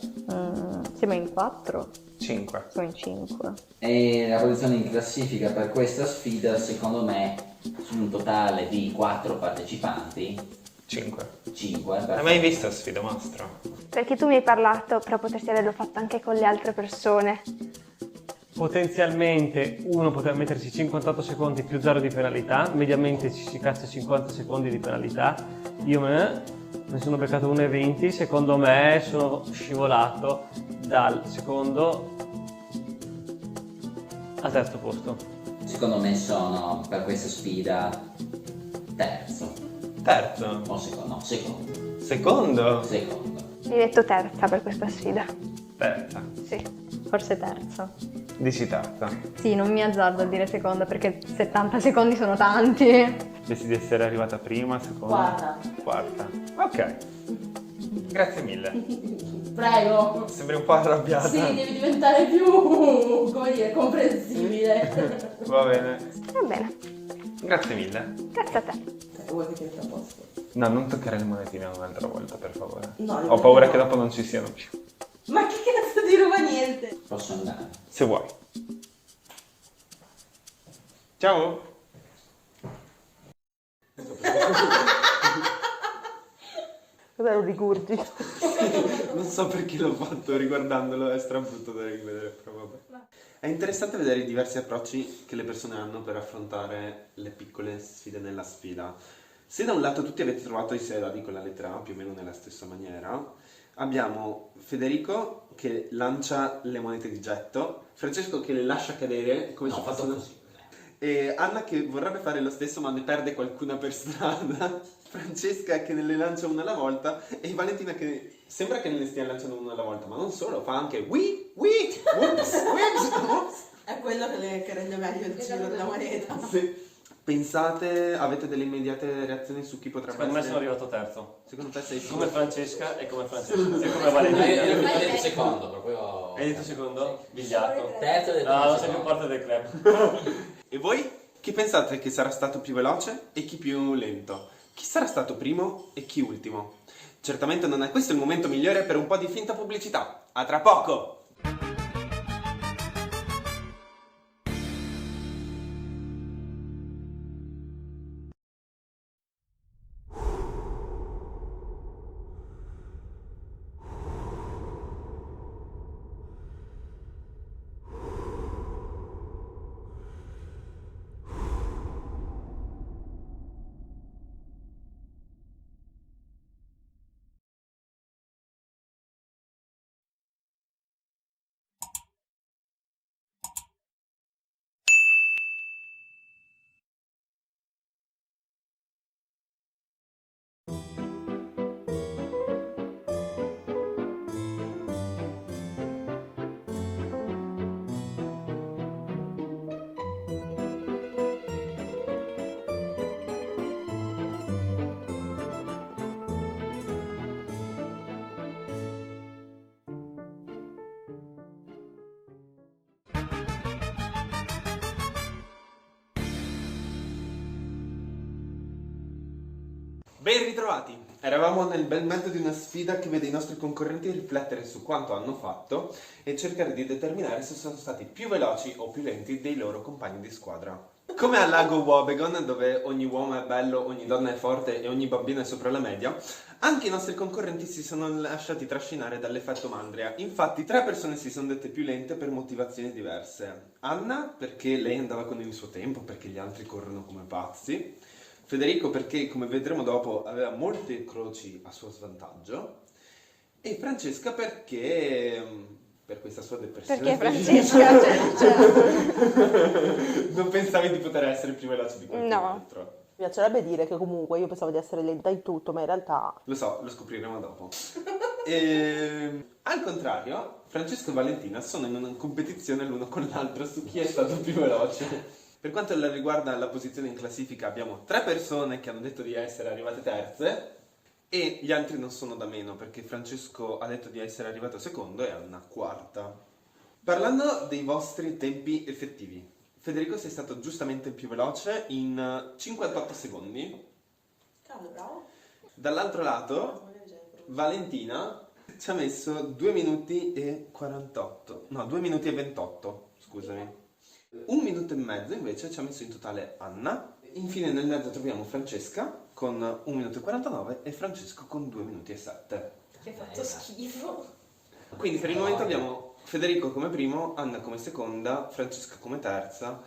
Siamo in 4?
5.
Siamo in 5.
E la posizione in classifica per questa sfida, secondo me, su un totale di 4 partecipanti,
5.
5.
Hai mai visto Sfida Mastro?
Perché tu mi hai parlato, però potresti averlo fatto anche con le altre persone.
Potenzialmente uno poteva metterci 58 secondi più 0 di penalità, mediamente ci si caccia 50 secondi di penalità. Io ne sono beccato 1,20, secondo me sono scivolato dal secondo al terzo posto.
Secondo me sono per questa sfida terzo.
Terzo.
O secondo? No, secondo.
Secondo?
Secondo.
Mi hai detto terza per questa sfida.
Terza.
Sì.
Forse terza.
Dici terza.
Sì, non mi azzardo a dire seconda perché 70 secondi sono tanti.
Pensi di essere arrivata prima, seconda?
Quarta.
Quarta. Ok. Grazie mille.
Prego.
Sembri un po' arrabbiata.
Sì, devi diventare più, come dire, comprensibile.
Va bene.
Va bene.
Grazie mille.
Grazie a te.
Vuoi che ti metta a posto?
No, non toccare le monetine un'altra volta, per favore.
No,
Ho paura che dopo non ci siano più.
Ma che cazzo di ruba niente?
Posso andare?
Se vuoi. Ciao.
Cos'è un rigurgito?
Non so perché l'ho fatto riguardandolo, è strabrutto da rivedere, però vabbè. È interessante vedere i diversi approcci che le persone hanno per affrontare le piccole sfide nella sfida. Se da un lato tutti avete trovato i sei dadi con la lettera A più o meno nella stessa maniera, abbiamo Federico che lancia le monete di getto, Francesco che le lascia cadere come
No,
se
ho fatto
fossero...
così.
E Anna che vorrebbe fare lo stesso ma ne perde qualcuna per strada, Francesca che ne le lancia una alla volta e Valentina che sembra che ne le stia lanciando una alla volta, ma non solo, fa anche wii, whoops, whoops.
È quello che rende meglio il giro della moneta.
Se pensate, avete delle immediate reazioni su chi potrebbe
Secondo me
essere?
sono arrivato terzo.
Secondo te sei
Come
sicuro?
Francesca e come Francesca. E come
Io
Valentina.
ho detto secondo, proprio.
Hai detto secondo? Vigliacco.
Terzo e detto
No, non sei
secondo.
più parte del club.
E voi? Chi pensate che sarà stato più veloce e chi più lento? Chi sarà stato primo e chi ultimo? Certamente non è questo il momento migliore per un po' di finta pubblicità. A tra poco! Ben ritrovati! Eravamo nel bel mezzo di una sfida che vede i nostri concorrenti riflettere su quanto hanno fatto e cercare di determinare se sono stati più veloci o più lenti dei loro compagni di squadra. Come al lago Wobegon, dove ogni uomo è bello, ogni donna è forte e ogni bambino è sopra la media, anche i nostri concorrenti si sono lasciati trascinare dall'effetto mandria. Infatti 3 persone si sono dette più lente per motivazioni diverse. Anna, perché lei andava con il suo tempo, perché gli altri corrono come pazzi. Federico, perché come vedremo dopo aveva molte croci a suo svantaggio. E Francesca, perché per questa sua depressione
Perché Francesca?
non pensavi di poter essere più veloce di qualcun
No.
altro.
Mi piacerebbe dire che comunque io pensavo di essere lenta in tutto, ma in realtà...
Lo so, lo scopriremo dopo. Al contrario, Francesco e Valentina sono in una competizione l'uno con l'altro su chi è stato più veloce. Per quanto riguarda la posizione in classifica, abbiamo 3 persone che hanno detto di essere arrivate terze e gli altri non sono da meno, perché Francesco ha detto di essere arrivato secondo e Anna quarta. Parlando dei vostri tempi effettivi, Federico sei stato giustamente più veloce in 58 secondi.
Cavolo, bravo.
Dall'altro lato, Valentina ci ha messo 2 minuti e 48, no, 2 minuti e 28, scusami. 1 minuto e mezzo invece ci ha messo in totale Anna. Infine nel mezzo troviamo Francesca con 1 minuto e 49 e Francesco con 2 minuti e 7.
Che ha fatto schifo.
Quindi per il momento abbiamo Federico come primo, Anna come seconda, Francesca come terza,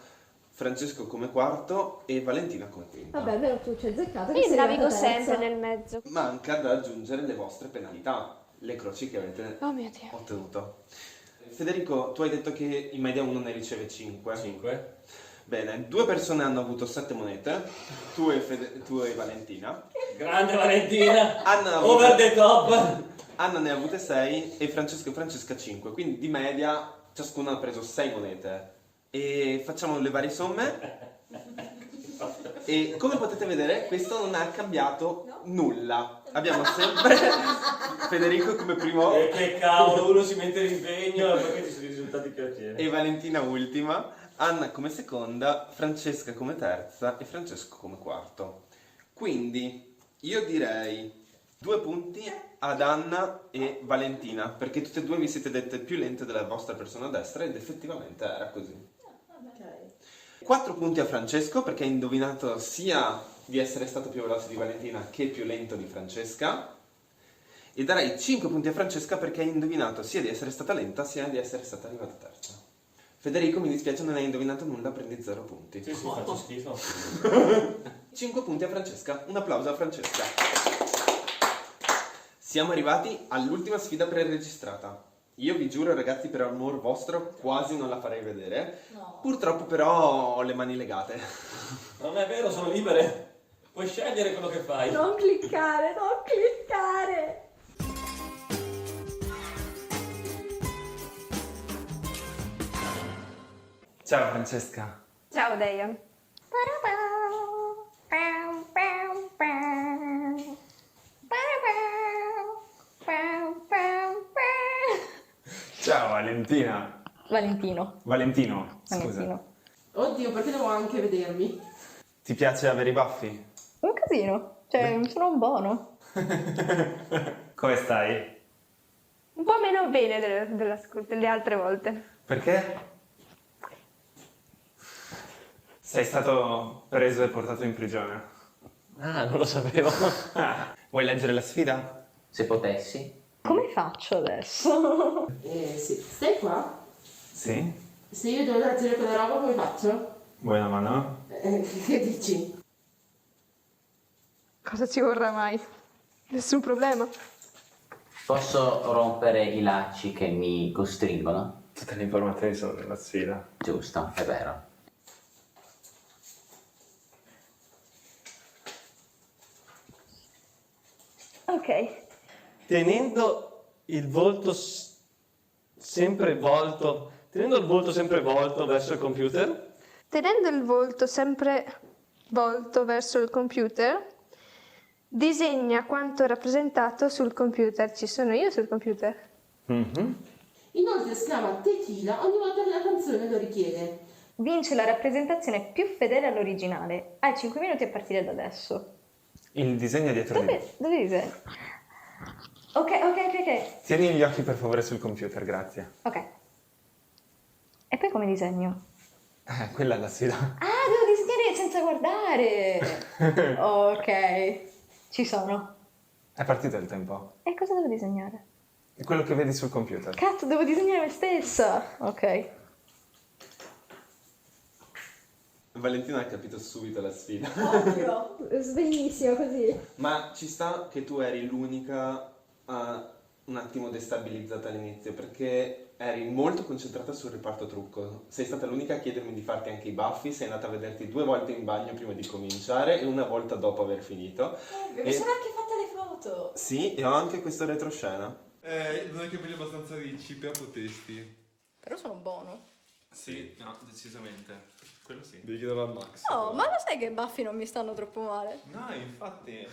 Francesco come quarto e Valentina come quinta.
Vabbè, però tu ci hai azzeccato che
Io
sei
navigo
arrivata terza.
sempre nel mezzo.
Manca da aggiungere le vostre penalità, le croci che avete
Oh mio Dio.
ottenuto. Federico, tu hai detto che in media uno ne riceve 5.
5.
Bene, 2 persone hanno avuto 7 monete, tu e Valentina.
Grande Valentina!
Anna,
Over the top!
Anna ne ha avute 6 e Francesco e Francesca 5, quindi di media ciascuno ha preso 6 monete. E facciamo le varie somme. E come potete vedere questo non ha cambiato nulla. Abbiamo sempre Federico come primo
E che cavolo, uno si mette l'impegno perché ci sono i risultati che ottiene.
e Valentina ultima, Anna come seconda, Francesca come terza e Francesco come quarto. Quindi io direi 2 punti ad Anna e Valentina, perché tutte e 2 vi siete dette più lente della vostra persona a destra ed effettivamente era così. 4 punti a Francesco perché ha indovinato sia di essere stato più veloce di Valentina che più lento di Francesca. E darei 5 punti a Francesca perché ha indovinato sia di essere stata lenta sia di essere stata arrivata terza. Federico, mi dispiace, non hai indovinato nulla, prendi 0 punti.
Sì, faccio schifo.
5 punti a Francesca, un applauso a Francesca. Siamo arrivati all'ultima sfida preregistrata. Io vi giuro ragazzi, per amor vostro quasi non la farei vedere.
No.
Purtroppo però ho le mani legate.
Non è vero, sono libere. Puoi scegliere quello che fai.
Non cliccare, non cliccare.
Ciao Francesca.
Ciao Dejan.
Ciao Valentina.
Valentino.
Valentino, scusa.
Valentino.
Oddio, perché devo anche vedermi?
Ti piace avere i baffi?
Un casino. Cioè, sono un buono.
Come stai?
Un po' meno bene delle altre volte.
Perché? Sei stato preso e portato in prigione.
Ah, non lo sapevo.
Vuoi leggere la sfida?
Se potessi.
Come faccio adesso?
Sì. Stai qua?
Sì.
Se io devo leggere quella roba, come faccio?
Vuoi una mano?
Che dici?
Cosa ci vorrà mai? Nessun problema.
Posso rompere i lacci che mi costringono?
Tutte le informazioni sono nella sfida.
Giusto, è vero.
Ok.
Tenendo il volto sempre volto verso il computer.
Tenendo il volto sempre volto verso il computer, disegna quanto rappresentato sul computer. Ci sono io sul computer.
Inoltre esclama tequila ogni volta che la canzone lo richiede.
Vince la rappresentazione più fedele all'originale. Hai 5 minuti a partire da adesso.
Il disegno è dietro di te.
Dove disegno? Ok.
Tieni gli occhi per favore sul computer, grazie.
Ok. E poi come disegno?
Quella è la sfida.
Ah, devo disegnare senza guardare! Ok, ci sono.
È partito il tempo.
E cosa devo disegnare?
È quello che vedi sul computer.
Cazzo, devo disegnare me stessa! Ok.
Valentina ha capito subito la sfida.
Ovvio, sveglissimo così.
Ma ci sta che tu eri l'unica un attimo destabilizzata all'inizio, perché eri molto concentrata sul reparto trucco. Sei stata l'unica a chiedermi di farti anche i baffi, sei andata a vederti 2 volte in bagno prima di cominciare e una volta dopo aver finito.
Mi sono anche fatta le foto.
Sì, e ho anche questo retroscena.
Non hai capelli abbastanza ricci per potesti.
Però sono buono.
Sì, no, decisamente. Quello sì. Devi chiedere a Max.
No, ma lo sai che i baffi non mi stanno troppo male?
No, infatti.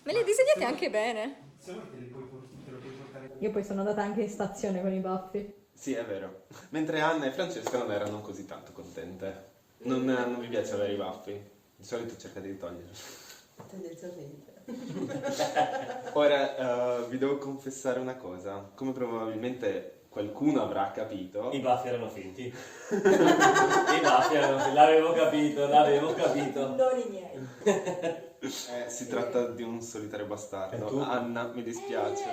Me li hai disegnati anche bene.
Se vuoi te lo puoi portare.
Io poi sono andata anche in stazione con i baffi.
Sì, è vero. Mentre Anna e Francesca non erano così tanto contente. Non vi piace avere i baffi. Di solito cercate di toglierli.
Tendenzialmente.
Ora vi devo confessare una cosa. Come probabilmente qualcuno avrà capito,
I baffi erano finti. I baffi erano finti. L'avevo capito.
Non i miei.
si tratta di un solitario
E
bastardo.
tu?
Anna, mi dispiace.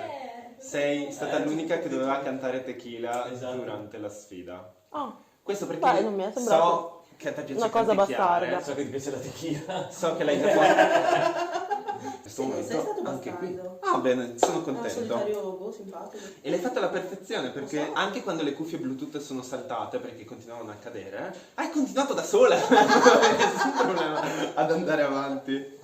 Sei stata l'unica che doveva cantare Tequila
Esatto.
durante la sfida.
Oh,
Questo perché
Dai, non mi è sembrato
so che a te piace
una cosa
canticchiare,
bastarda.
So che ti piace la tequila.
so che l'hai già fatto. In questo
Sì,
momento
sei stato
anche qui.
bastardo.
Ah, bene, sono
È un
contento.
solitario simpatico.
E l'hai fatto alla perfezione perché anche quando le cuffie Bluetooth sono saltate perché continuavano a cadere, hai continuato da sola. Non avevi nessun problema ad andare avanti.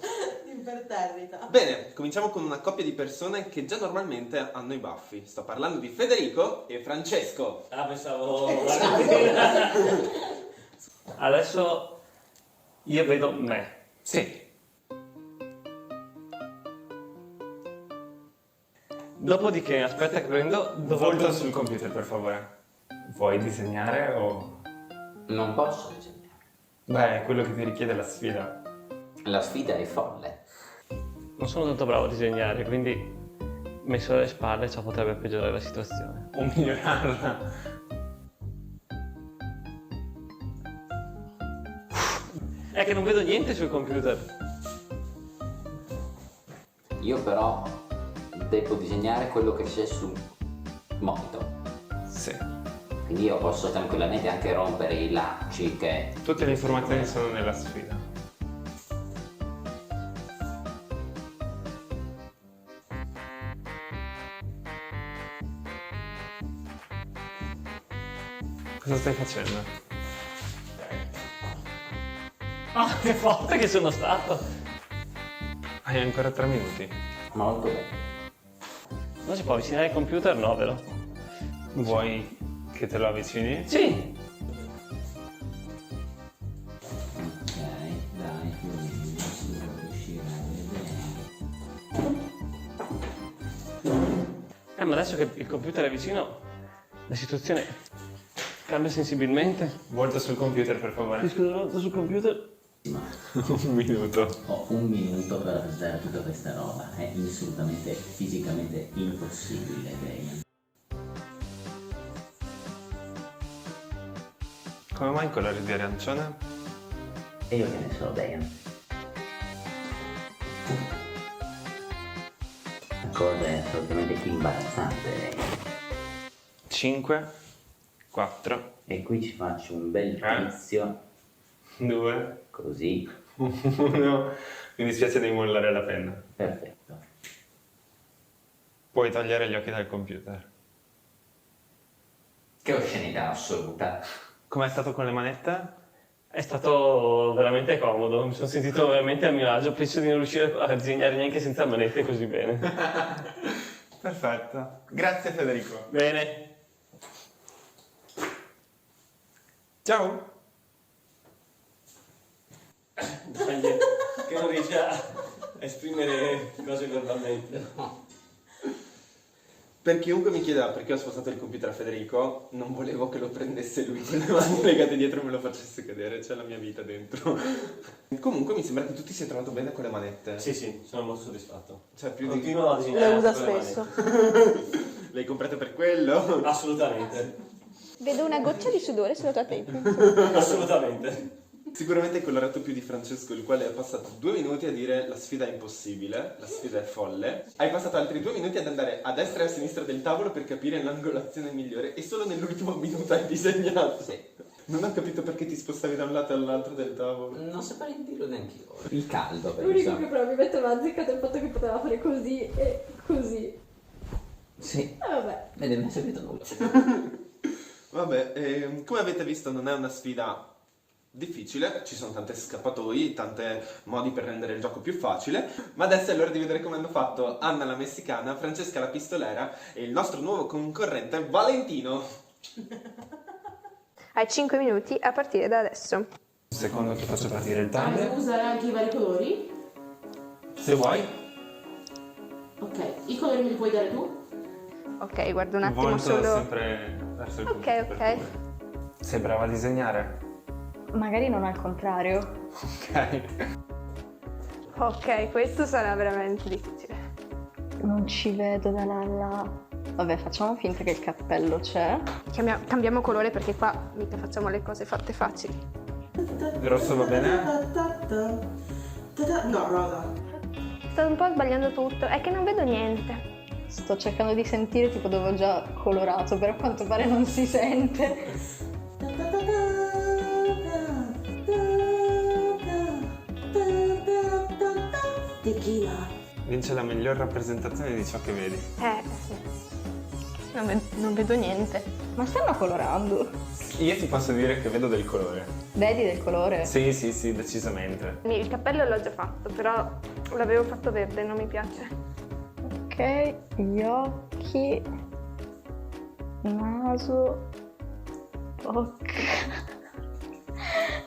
Imperterrita.
Bene, cominciamo con una coppia di persone che già normalmente hanno i baffi. Sto parlando di Federico e Francesco.
Ah, pensavo... Adesso io vedo me.
Sì.
Dopodiché, aspetta che prendo...
Volta sul computer, per favore. Vuoi disegnare o...
Non posso disegnare.
Beh, è quello che ti richiede la sfida.
La sfida è folle.
Non sono tanto bravo a disegnare, quindi messo alle spalle ciò potrebbe peggiorare la situazione.
O migliorarla.
È che non vedo niente sul computer.
Io però devo disegnare quello che c'è sul monitor.
Sì.
Quindi io posso tranquillamente anche rompere i lacci che...
Tutte le informazioni sono nella sfida. Cosa stai facendo?
Ah, che forte che sono stato!
Hai ancora 3 minuti.
Molto bene.
Non si può avvicinare il computer? No, vero?
Vuoi che te lo avvicini?
Sì!
Ok, dai, così si può riuscire a vedere.
Ma adesso che il computer è vicino, la situazione cambia sensibilmente.
Volta sul computer, per favore.
Scusa, sul computer.
Un minuto.
Ho 1 minuto per presentare tutta questa roba. È assolutamente fisicamente impossibile, Damian.
Come mai in colore di arancione?
E io che ne so, Damian. La cosa è assolutamente imbarazzante, Damian.
5, 4,
E qui ci faccio un bel tizio,
2,
così,
1. Mi dispiace di mollare la penna.
perfetto.
Puoi togliere gli occhi dal computer.
Che oscenità assoluta.
Com'è stato con le manette?
È stato veramente comodo, mi sono sentito veramente a mio agio, penso di non riuscire a disegnare neanche senza manette così bene.
Perfetto. Grazie Federico.
Bene.
Ciao.
Dai, che non riesce a esprimere cose verbalmente.
Per chiunque mi chieda perché ho spostato il computer a Federico, non volevo che lo prendesse lui con le mani legate dietro e me lo facesse cadere, c'è la mia vita dentro. Comunque mi sembra che tu ti sia trovato bene con le manette.
Sì, sono molto soddisfatto.
Cioè, più di...
Continuo a disegnare.
Le usa
con le
spesso.
manette.
Le hai comprate per quello?
Assolutamente.
Vedo una goccia di sudore sulla tua tempia.
Assolutamente.
Sicuramente hai colorato più di Francesco, il quale ha passato 2 minuti a dire la sfida è impossibile, la sfida è folle. Hai passato altri 2 minuti ad andare a destra e a sinistra del tavolo per capire l'angolazione migliore e solo nell'ultimo minuto hai disegnato.
Sì.
Non ho capito perché ti spostavi da un lato all'altro del tavolo.
Non saprei dirlo neanche io. Il caldo,
L'unico
penso.
che probabilmente mi ha azzeccato è il fatto che poteva fare così e così.
Sì.
Vabbè.
Vedi, non mi è servito nulla.
Vabbè, come avete visto non è una sfida difficile, ci sono tante scappatoi, tanti modi per rendere il gioco più facile, ma adesso è l'ora di vedere come hanno fatto Anna la messicana, Francesca la pistolera e il nostro nuovo concorrente Valentino.
Hai 5 minuti a partire da adesso.
Secondo che faccio partire il
Puoi
timer.
usare anche i vari colori?
Se vuoi.
Ok, i colori me li puoi dare tu?
Ok, guarda un attimo
Volto
solo.
sempre verso il
Ok,
computer.
ok.
per favore. Sei brava a disegnare?
Magari non al contrario.
Ok.
Ok, questo sarà veramente difficile.
Non ci vedo da là a là. Vabbè, facciamo finta che il cappello c'è.
Cambiamo colore perché qua mica facciamo le cose fatte facili.
Il rosso va bene?
No, rosa.
Sto un po' sbagliando tutto, è che non vedo niente.
Sto cercando di sentire tipo dove ho già colorato, però a quanto pare non si sente.
Tequila.
Vince la miglior rappresentazione di ciò che vedi.
Sì. Non vedo niente.
Ma stanno colorando.
Io ti posso dire che vedo del colore.
Vedi del colore?
Sì, decisamente.
Il cappello l'ho già fatto, però l'avevo fatto verde, non mi piace.
Ok, gli occhi, naso, bocca.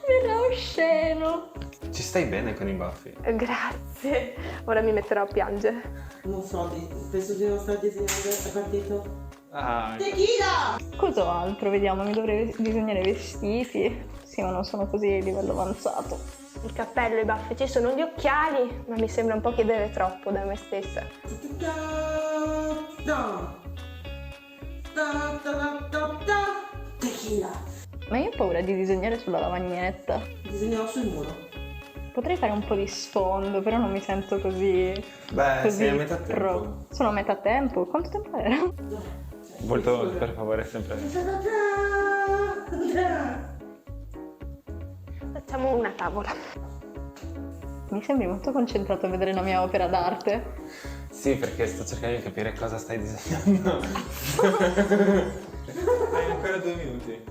Era osceno.
Ci stai bene con i baffi?
Grazie. Ora mi metterò a piangere.
Non so, penso di non stare disegnando, è partito.
Ah,
Tequila!
Cos'altro? Vediamo, mi dovrei disegnare i vestiti. Sì, ma non sono così a livello avanzato.
Il cappello, i baffi, ci sono gli occhiali, ma mi sembra un po' chiedere troppo da me stessa.
Tequila!
Ma io ho paura di disegnare sulla lavagnetta.
Disegnerò sul muro.
Potrei fare un po' di sfondo, però non mi sento così.
beh,
così
sei a metà tempo.
pro. Sono a metà tempo? Quanto tempo era?
Volto, per favore, sempre.
Facciamo una tavola.
Mi sembri molto concentrato a vedere la mia opera d'arte.
Sì, perché sto cercando di capire cosa stai disegnando. Hai ancora 2 minuti.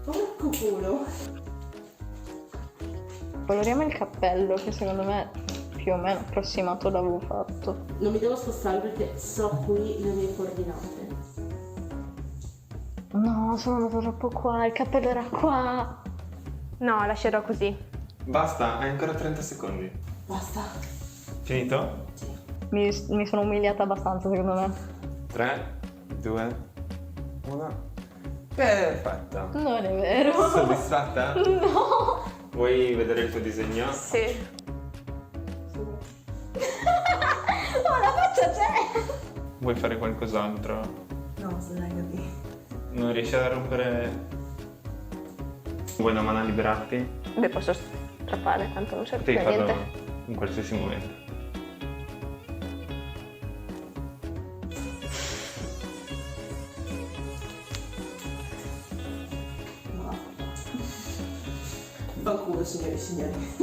Porco culo!
Coloriamo il cappello, che secondo me più o meno approssimato l'avevo fatto.
Non mi devo spostare perché so qui le mie coordinate.
No, sono andato troppo qua, il cappello era qua.
No, lascerò così.
Basta, hai ancora 30 secondi.
Basta.
Finito?
Mi sono umiliata abbastanza, secondo me.
3, 2, 1. Perfetto.
Non è vero.
Soddisfatta?
No.
Vuoi vedere il tuo disegno?
Sì.
Oh, la faccia c'è.
Vuoi fare qualcos'altro?
No, se l'hai capito.
Non riesci a rompere? Vuoi una mano a liberarti?
Beh, posso strappare, tanto non serve
Devi
più a
farlo
niente.
in qualsiasi momento.
No. Fanculo, signori e signori.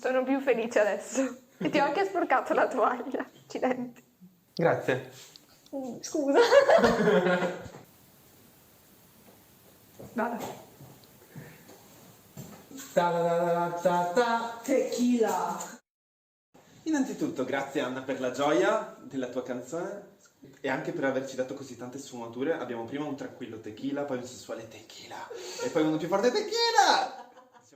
Sono più felice adesso. E ti ho anche sporcato la toaglia. Accidenti.
Grazie.
Scusa. Vado.
Tequila!
Innanzitutto grazie Anna per la gioia della tua canzone e anche per averci dato così tante sfumature. Abbiamo prima un tranquillo tequila, poi un sensuale tequila e poi uno più forte tequila!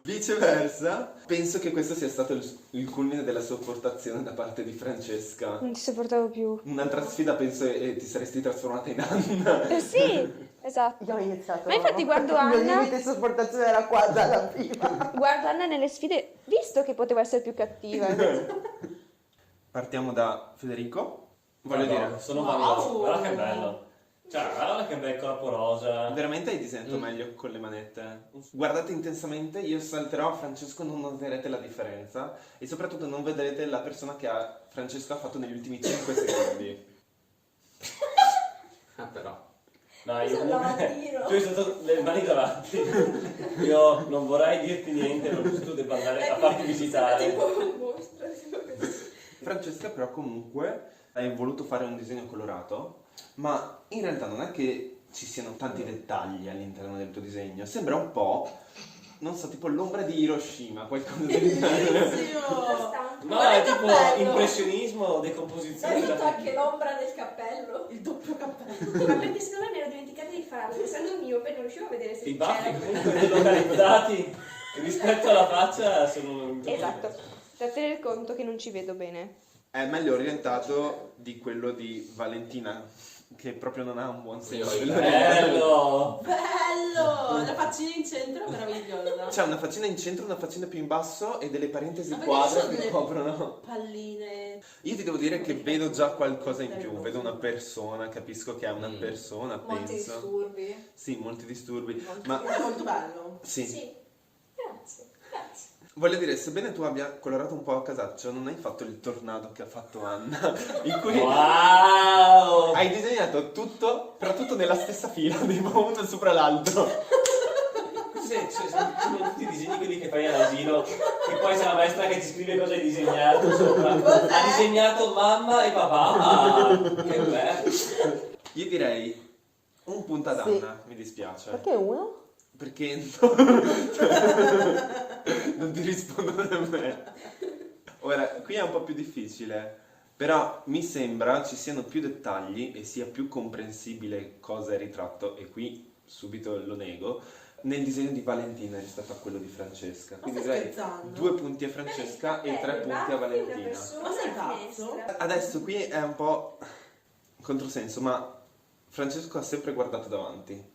Viceversa, penso che questo sia stato il culmine della sopportazione da parte di Francesca.
Non ti sopportavo più.
Un'altra sfida penso ti saresti trasformata in Anna.
Sì, esatto.
Io ho iniziato.
Ma infatti guardo
Il mio
Anna,
limite di sopportazione era qua dalla prima.
guardo Anna nelle sfide, visto che potevo essere più cattiva.
Partiamo da Federico. Voglio dire,
sono valoroso. Guarda che bello. Cioè, guarda che bel corpo rosa.
veramente hai disegnato meglio con le manette. Guardate intensamente, io salterò a Francesco, non noterete la differenza e soprattutto non vedrete la persona che Francesco ha fatto negli ultimi 5 secondi.
Però.
No, io
Scusa,
comunque...
lavandino.
Tu hai stato le mani davanti. Io non vorrei dirti niente, ma tu debba andare a farti visitare.
Tipo un mostro, tipo così.
Francesca però comunque hai voluto fare un disegno colorato, ma in realtà non è che ci siano tanti dettagli all'interno del tuo disegno, sembra un po', non so, tipo l'ombra di Hiroshima, qualcosa del genere.
No, è tipo impressionismo, decomposizione.
Hai detto anche l'ombra del cappello?
Il doppio cappello.
Ma perché secondo me mi ero dimenticata di farlo, essendo miope non riuscivo a vedere se
I baffi comunque delocalizzati rispetto alla faccia sono...
Esatto, da tenere conto che non ci vedo bene.
È meglio orientato di quello di Valentina, che proprio non ha un buon senso.
Bello!
Bello! La faccina in centro è meravigliosa.
C'è una faccina in centro, una faccina più in basso e delle parentesi
Ma perché
quadre
sono
che
delle-
coprono.
Palline.
Io ti devo dire che vedo già qualcosa in più, vedo una persona, capisco che è una persona,
Molti
penso.
disturbi.
Sì, molti disturbi.
Molto,
Ma
molto bello.
sì.
Grazie, grazie.
Voglio dire, sebbene tu abbia colorato un po' a casaccio, non hai fatto il tornado che ha fatto Anna, in cui
Wow!
hai disegnato tutto, però tutto nella stessa fila, tipo uno sopra l'altro.
Sono tutti i disegni quelli che fai all'asilo, che poi c'è la maestra che ti scrive cosa hai disegnato sopra. Ha disegnato mamma e papà. Che bello!
Io direi un punto ad
Sì.
Anna, mi dispiace.
Perché uno?
Perché non ti rispondo nemmeno. Ora, qui è un po' più difficile, però mi sembra ci siano più dettagli e sia più comprensibile cosa è ritratto, e qui subito lo nego, nel disegno di Valentina rispetto a quello di Francesca. Quindi
stai
direi
scherzando?
2 punti a Francesca e 3 punti a Valentina.
Ma sei pazzo?
Adesso qui è un po' controsenso, ma Francesco ha sempre guardato davanti,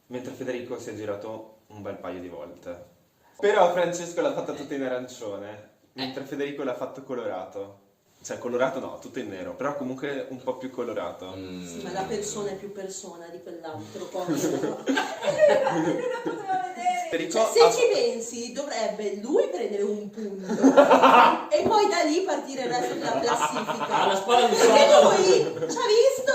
mentre Federico si è girato un bel paio di volte. Però Francesco l'ha fatta tutta in arancione, mentre Federico l'ha fatto colorato. Cioè colorato no, tutto in nero, però comunque un po' più colorato.
Sì, ma la persona è più persona di quell'altro. Poi.
Federico
Cioè, se
ha-
ci pensi, dovrebbe lui prendere un punto e poi da lì partire il resto della classifica.
Alla scuola di
Perché
suono.
lui ci ha visto,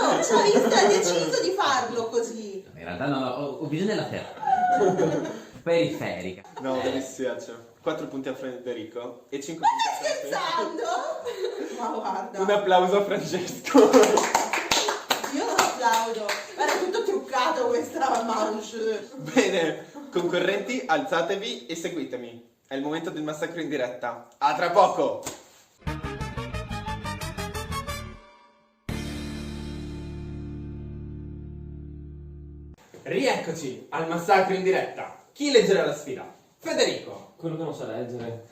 ha deciso di farlo così.
In realtà no, ho bisogno della terra. Periferica.
No, mi dispiace. 4 punti a Federico e 5 punti a Francesco.
Scherzando? Ma guarda,
Un applauso a Francesco.
io non applaudo. Guarda, è tutto truccato questa manche.
Bene, concorrenti, alzatevi e seguitemi. È il momento del massacro in diretta. A tra poco! Rieccoci al massacro in diretta. Chi leggerà la sfida? Federico.
Quello che non sa leggere.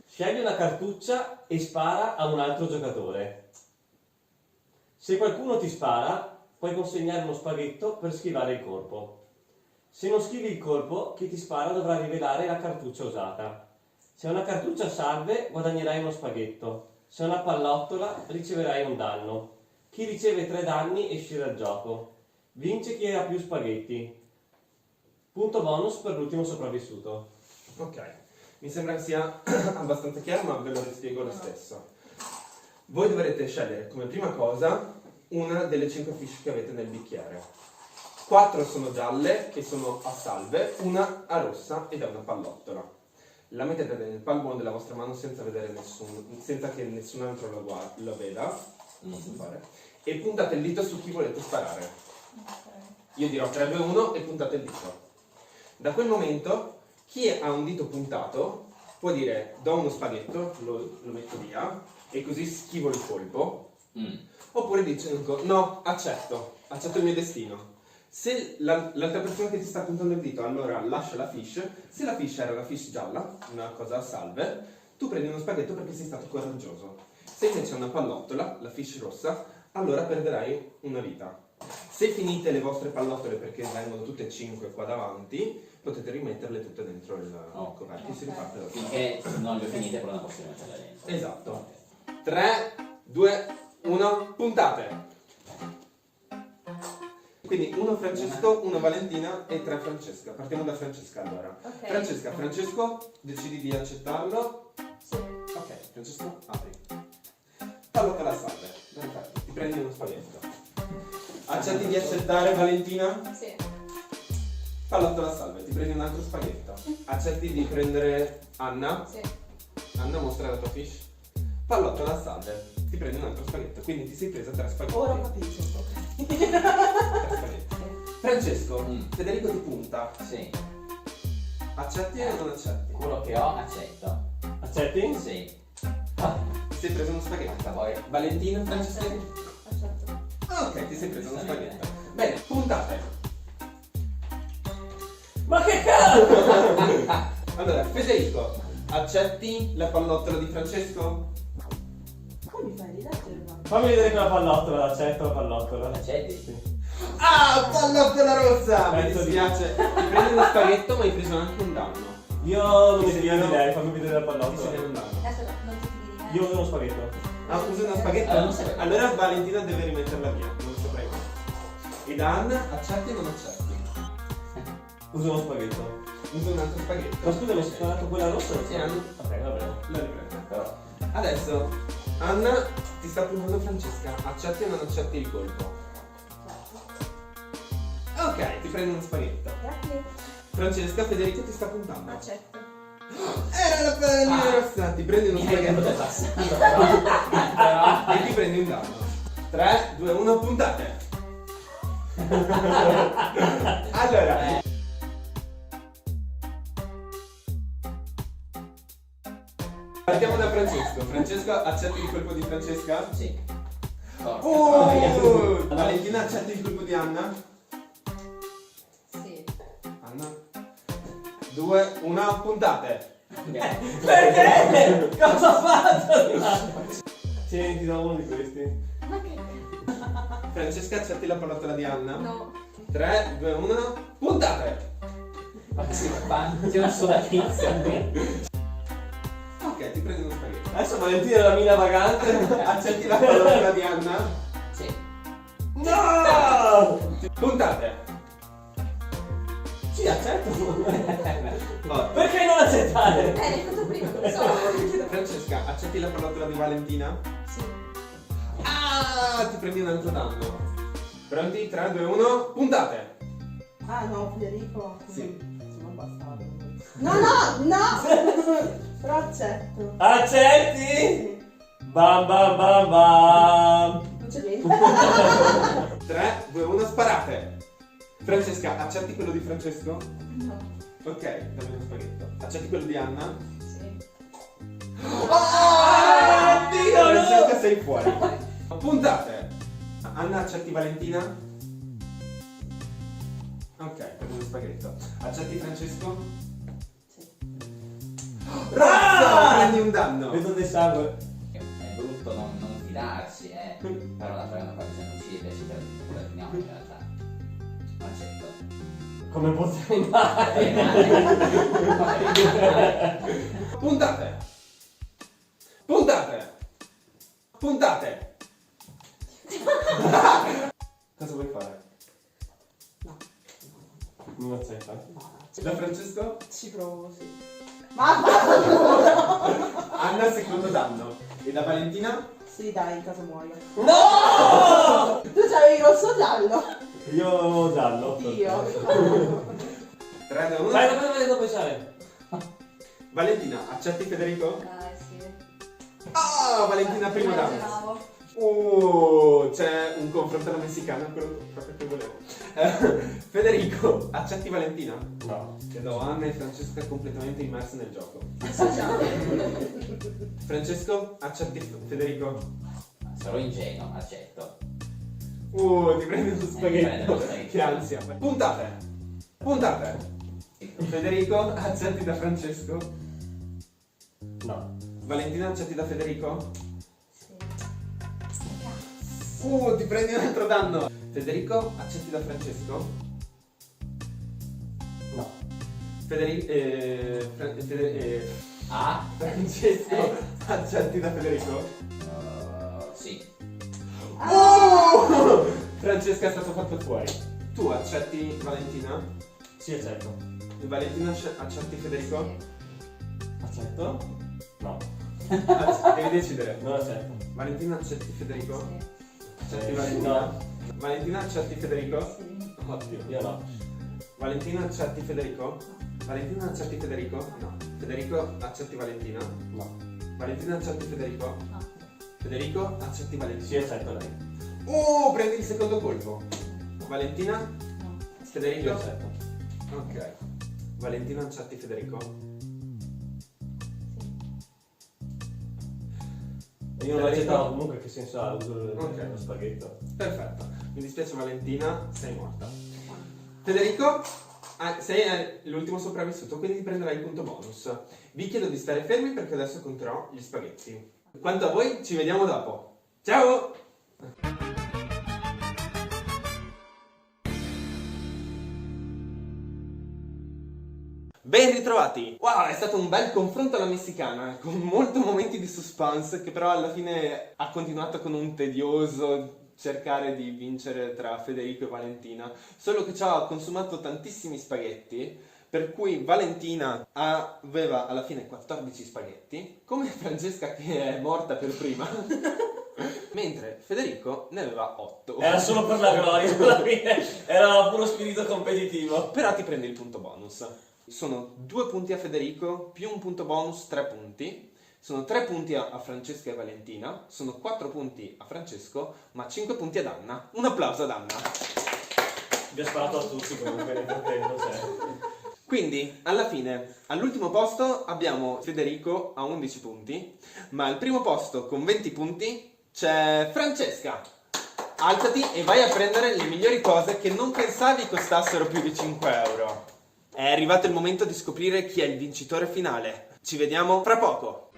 Scegli una cartuccia e spara a un altro giocatore. Se qualcuno ti spara, puoi consegnare uno spaghetto per schivare il colpo. Se non schivi il colpo, chi ti spara dovrà rivelare la cartuccia usata. Se una cartuccia salve, guadagnerai uno spaghetto. Se una pallottola, riceverai un danno. Chi riceve 3 danni esce dal gioco. Vince chi ha più spaghetti. Punto bonus per l'ultimo sopravvissuto.
Ok, mi sembra che sia abbastanza chiaro, ma ve lo rispiego lo stesso. Voi dovrete scegliere come prima cosa una delle 5 fiche che avete nel bicchiere. 4 sono gialle, che sono a salve, una a rossa ed è una pallottola. La mettete nel palmo della vostra mano senza che nessun altro lo veda, lo posso fare, e puntate il dito su chi volete sparare. Io dirò 3, 2, 1 e puntate il dito. Da quel momento chi ha un dito puntato può dire do uno spaghetto, lo metto via e così schivo il colpo, oppure dice no, accetto il mio destino. Se l'altra persona che ti sta puntando il dito, allora lascia la fish. Se la fish era la fish gialla, una cosa a salve, tu prendi uno spaghetto perché sei stato coraggioso. Se invece è una pallottola, la fish rossa, allora perderai una vita. Se finite le vostre pallottole, perché vengono tutte e 5 qua davanti, potete rimetterle tutte dentro il coperchio, si riparte da
Finché non le ho finite, però non posso metterle dentro.
Esatto. 3, 2, 1, puntate. Quindi 1 Francesco, 1 Valentina e 3 Francesca. Partiamo da Francesca allora.
Ok.
Francesca, Francesco, decidi di accettarlo?
Sì.
Ok, Francesco, apri. Pallottola a salve. Perfetto, ti prendi uno spaghetto. Accetti di accettare Valentina?
Sì.
Pallottola a salve, ti prendi un altro spaghetto. Accetti di prendere Anna?
Sì.
Anna, mostra la tua fish. Pallottola a salve, ti prendi un altro spaghetto. Quindi ti sei presa 3 spaghetti.
Ora ho capito.
3 spaghetti. Francesco, Federico ti punta.
Sì.
Accetti o non accetti?
Quello che ho, accetto.
Accetti?
Sì.
Ti sei preso uno spaghetto.
Poi.
Valentina, Francesca?
Accetto.
Ah, ok, ti sei preso uno spaghetto. Bene, puntate.
Ma che cazzo!
Allora, Federico, accetti la pallottola di Francesco?
Come mi fai rileggerla?
Fammi vedere quella pallottola, accetto la pallottola.
Accetti?
Sì.
Ah, pallottola rossa! Mi
Penso di-
dispiace. Ti prendi uno spaghetto, ma hai preso anche un danno.
Io non mi
Ti
fido
segnalo-
di lei, fammi vedere la
Ti
pallottola.
segnalo un danno.
Adesso non ti fidi di me.
Io uso uno spaghetto.
Ah, usa uno spaghetto?
Non sapevo.
Allora Valentina deve rimetterla via, non saprei mai. E da Anna, accetti o non accetti?
Uso uno spaghetto.
Usa un altro spaghetto.
Ma scusa, mi hai suonato quella rossa?
Sì, Anna.
Ok, va bene.
La riprendo.
Però.
Adesso, Anna, ti sta puntando Francesca. Accetti o non accetti il colpo? Ok, ti prendi uno spaghetto.
Grazie.
Francesca, Federico ti sta puntando.
Accetto.
Era la pallina rossa. Ti prendi uno
Mi hai
spaghetto
detto passato, però.
e ti prendi un danno. 3, 2, 1, puntate. Allora, partiamo da Francesco. Francesco, accetti il colpo di Francesca?
Sì.
Valentina, accetti il colpo di Anna?
Sì.
Anna? 2, 1, puntate.
Perché? Cosa ho fatto? Tieni, ti do uno di questi.
Ma che
Francesca, accetti la pallottola di Anna?
no.
3, 2, 1, puntate.
Ma che si fa? C'è una sola pizza.
Ok, ti prendi uno spaghetto.
Adesso Valentina è la mina vagante.
Accetti la pallottola di Anna?
Sì.
No!
Puntate.
Sì, accetto.
Oh.
Perché non accettare?
L'hai fatto prima, non lo so.
Francesca, accetti la pallottola di Valentina?
Sì.
Ah, ti prendi un altro danno. Pronti? 3, 2, 1, puntate.
Ah no, Federico.
Sì.
Sono bastardo. No! Però accetto.
Accetti?
Sì.
Bam bam bam bam.
Non c'è niente.
3, 2, 1, sparate. Francesca, accetti quello di Francesco?
No.
Ok, dammi uno spaghetto. Accetti quello di Anna?
Sì.
Oh,
Dio, no!
Francesca, sei fuori. Puntate. Anna, accetti Valentina? Ok, prendi uno spaghetto. Accetti Francesco?
Sì.
Rossa! Prendi un danno.
Vedo del sangue.
È brutto non fidarsi, però la prima cosa se non ci riesci per no, in realtà. Non accetto.
Come potrei mai?
Puntate. Puntate. Puntate. Cosa vuoi fare?
No.
Non accetta.
Da Francesco?
Ci provo, sì.
Anna, secondo danno. E da Valentina?
Sì, dai, in caso muoio.
No!
Tu c'avevi rosso o giallo?
Io ho giallo.
Io.
3, 2, 1.
Vai, dopo pensare.
Valentina, accetti Federico?
Dai, sì.
Ah, Valentina, primo danno.
Immaginavo.
C'è un confronto alla messicana, quello proprio che volevo. Federico, accetti Valentina?
No.
Vedo Anna e Francesca completamente immerse nel gioco. Francesco, accetti Federico?
Sarò ingenuo, accetto.
Ti prendi uno spaghetto. Che ansia. Puntate. Federico, accetti da Francesco?
No.
Valentina, accetti da Federico?
Sì.
Ti prendi un altro danno. Federico, accetti da Francesco?
No.
Francesco, accetti da Federico?
Sì.
Francesca è stato fatto fuori. Tu accetti Valentina?
Sì, accetto.
Valentina, accetti Federico?
Accetto? No.
Devi decidere.
Non accetto.
Valentina, accetti Federico?
Sì.
Accetti Valentina?
No.
Valentina, accetti Federico?
Sì.
Oddio.
Io no.
Valentina, accetti Federico? Valentina, accetti Federico? No. Federico, accetti Valentina?
No.
Valentina, accetti Federico?
No.
Federico, accetti Valentina?
Sì, accetto lei.
Prendi il secondo colpo. Valentina?
No.
Io
Federico?
accetto.
Ok. Valentina, accetti Federico?
Sì.
Io non accettavo comunque, che senso ha l'uso
Ok.
dello spaghetto.
Perfetto. Mi dispiace Valentina, sei morta. Federico, sei l'ultimo sopravvissuto, quindi prenderai il punto bonus. Vi chiedo di stare fermi perché adesso conterò gli spaghetti. Quanto a voi, ci vediamo dopo. Ciao! Ben ritrovati! Wow, è stato un bel confronto alla messicana, con molti momenti di suspense, che però alla fine ha continuato con un tedioso cercare di vincere tra Federico e Valentina, solo che ci ha consumato tantissimi spaghetti, per cui Valentina aveva alla fine 14 spaghetti, come Francesca che è morta per prima, mentre Federico ne aveva 8.
Era solo per la gloria, alla fine era puro spirito competitivo.
Però ti prendi il punto bonus. Sono 2 punti a Federico, più un punto bonus, 3 punti. Sono 3 punti a Francesca e Valentina, sono 4 punti a Francesco, ma 5 punti ad Anna. Un applauso ad Anna.
Vi ho sparato a tutti comunque nel frattempo, cioè.
Quindi, alla fine, all'ultimo posto abbiamo Federico a 11 punti, ma al primo posto con 20 punti c'è Francesca. Alzati e vai a prendere le migliori cose che non pensavi costassero più di 5 euro. È arrivato il momento di scoprire chi è il vincitore finale. Ci vediamo fra poco.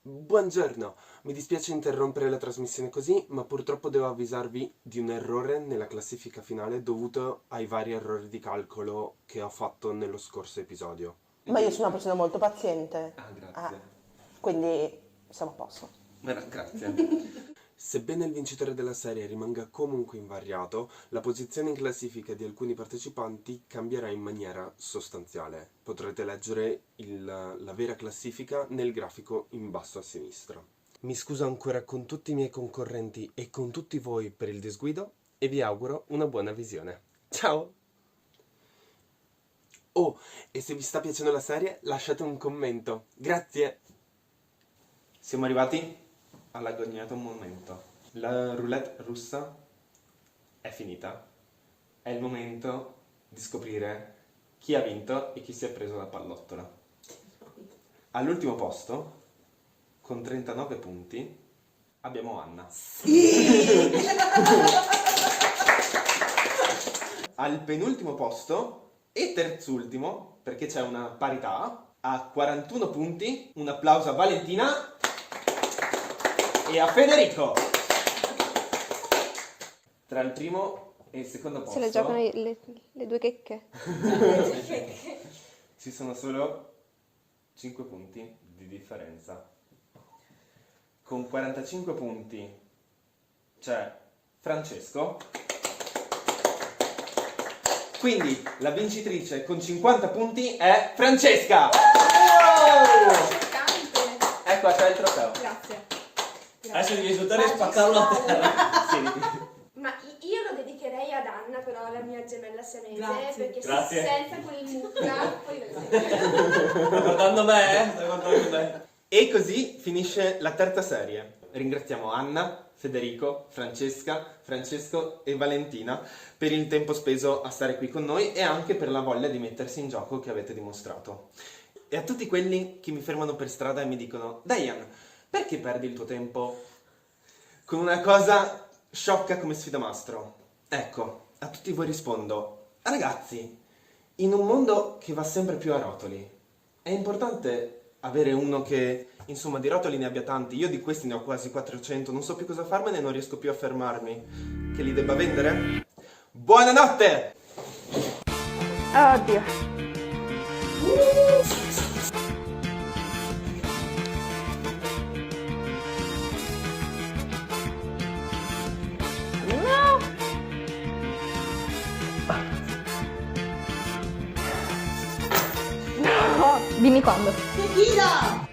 Buongiorno, mi dispiace interrompere la trasmissione così, ma purtroppo devo avvisarvi di un errore nella classifica finale dovuto ai vari errori di calcolo che ho fatto nello scorso episodio.
Ma io sono una persona molto paziente.
Grazie.
Quindi siamo a posto.
Grazie. Sebbene il vincitore della serie rimanga comunque invariato, la posizione in classifica di alcuni partecipanti cambierà in maniera sostanziale. Potrete leggere la vera classifica nel grafico in basso a sinistra. Mi scuso ancora con tutti i miei concorrenti e con tutti voi per il disguido e vi auguro una buona visione. Ciao! Oh, e se vi sta piacendo la serie lasciate un commento. Grazie! Siamo arrivati all'agognato momento. La roulette russa è finita. È il momento di scoprire chi ha vinto e chi si è preso la pallottola. All'ultimo posto, con 39 punti, abbiamo Anna.
Sì!
Al penultimo posto e terzultimo, perché c'è una parità, a 41 punti, un applauso a Valentina e a Federico. Tra il primo e il secondo posto
Se le giocano le due checche.
ci sono solo 5 punti di differenza. Con 45 punti c'è Francesco. Quindi la vincitrice con 50 punti è Francesca. Ecco a te il trofeo.
Grazie.
Adesso devi esultare e spaccarlo a terra.
Sì.
Ma io lo dedicherei ad Anna, però, la mia gemella siamese,
Grazie.
perché
Grazie.
senza quel mucca poi
Stai guardando me? Stai guardando me?
E così finisce la terza serie. Ringraziamo Anna, Federico, Francesca, Francesco e Valentina per il tempo speso a stare qui con noi e anche per la voglia di mettersi in gioco che avete dimostrato. E a tutti quelli che mi fermano per strada e mi dicono: Diane, perché perdi il tuo tempo con una cosa sciocca come Sfidamastro? Ecco, a tutti voi rispondo: ragazzi, in un mondo che va sempre più a rotoli, è importante avere uno che, insomma, di rotoli ne abbia tanti. Io di questi ne ho quasi 400, non so più cosa farmene e non riesco più a fermarmi. Che li debba vendere? Buonanotte!
Oddio. No! No! Dimmi quando.
Tequila!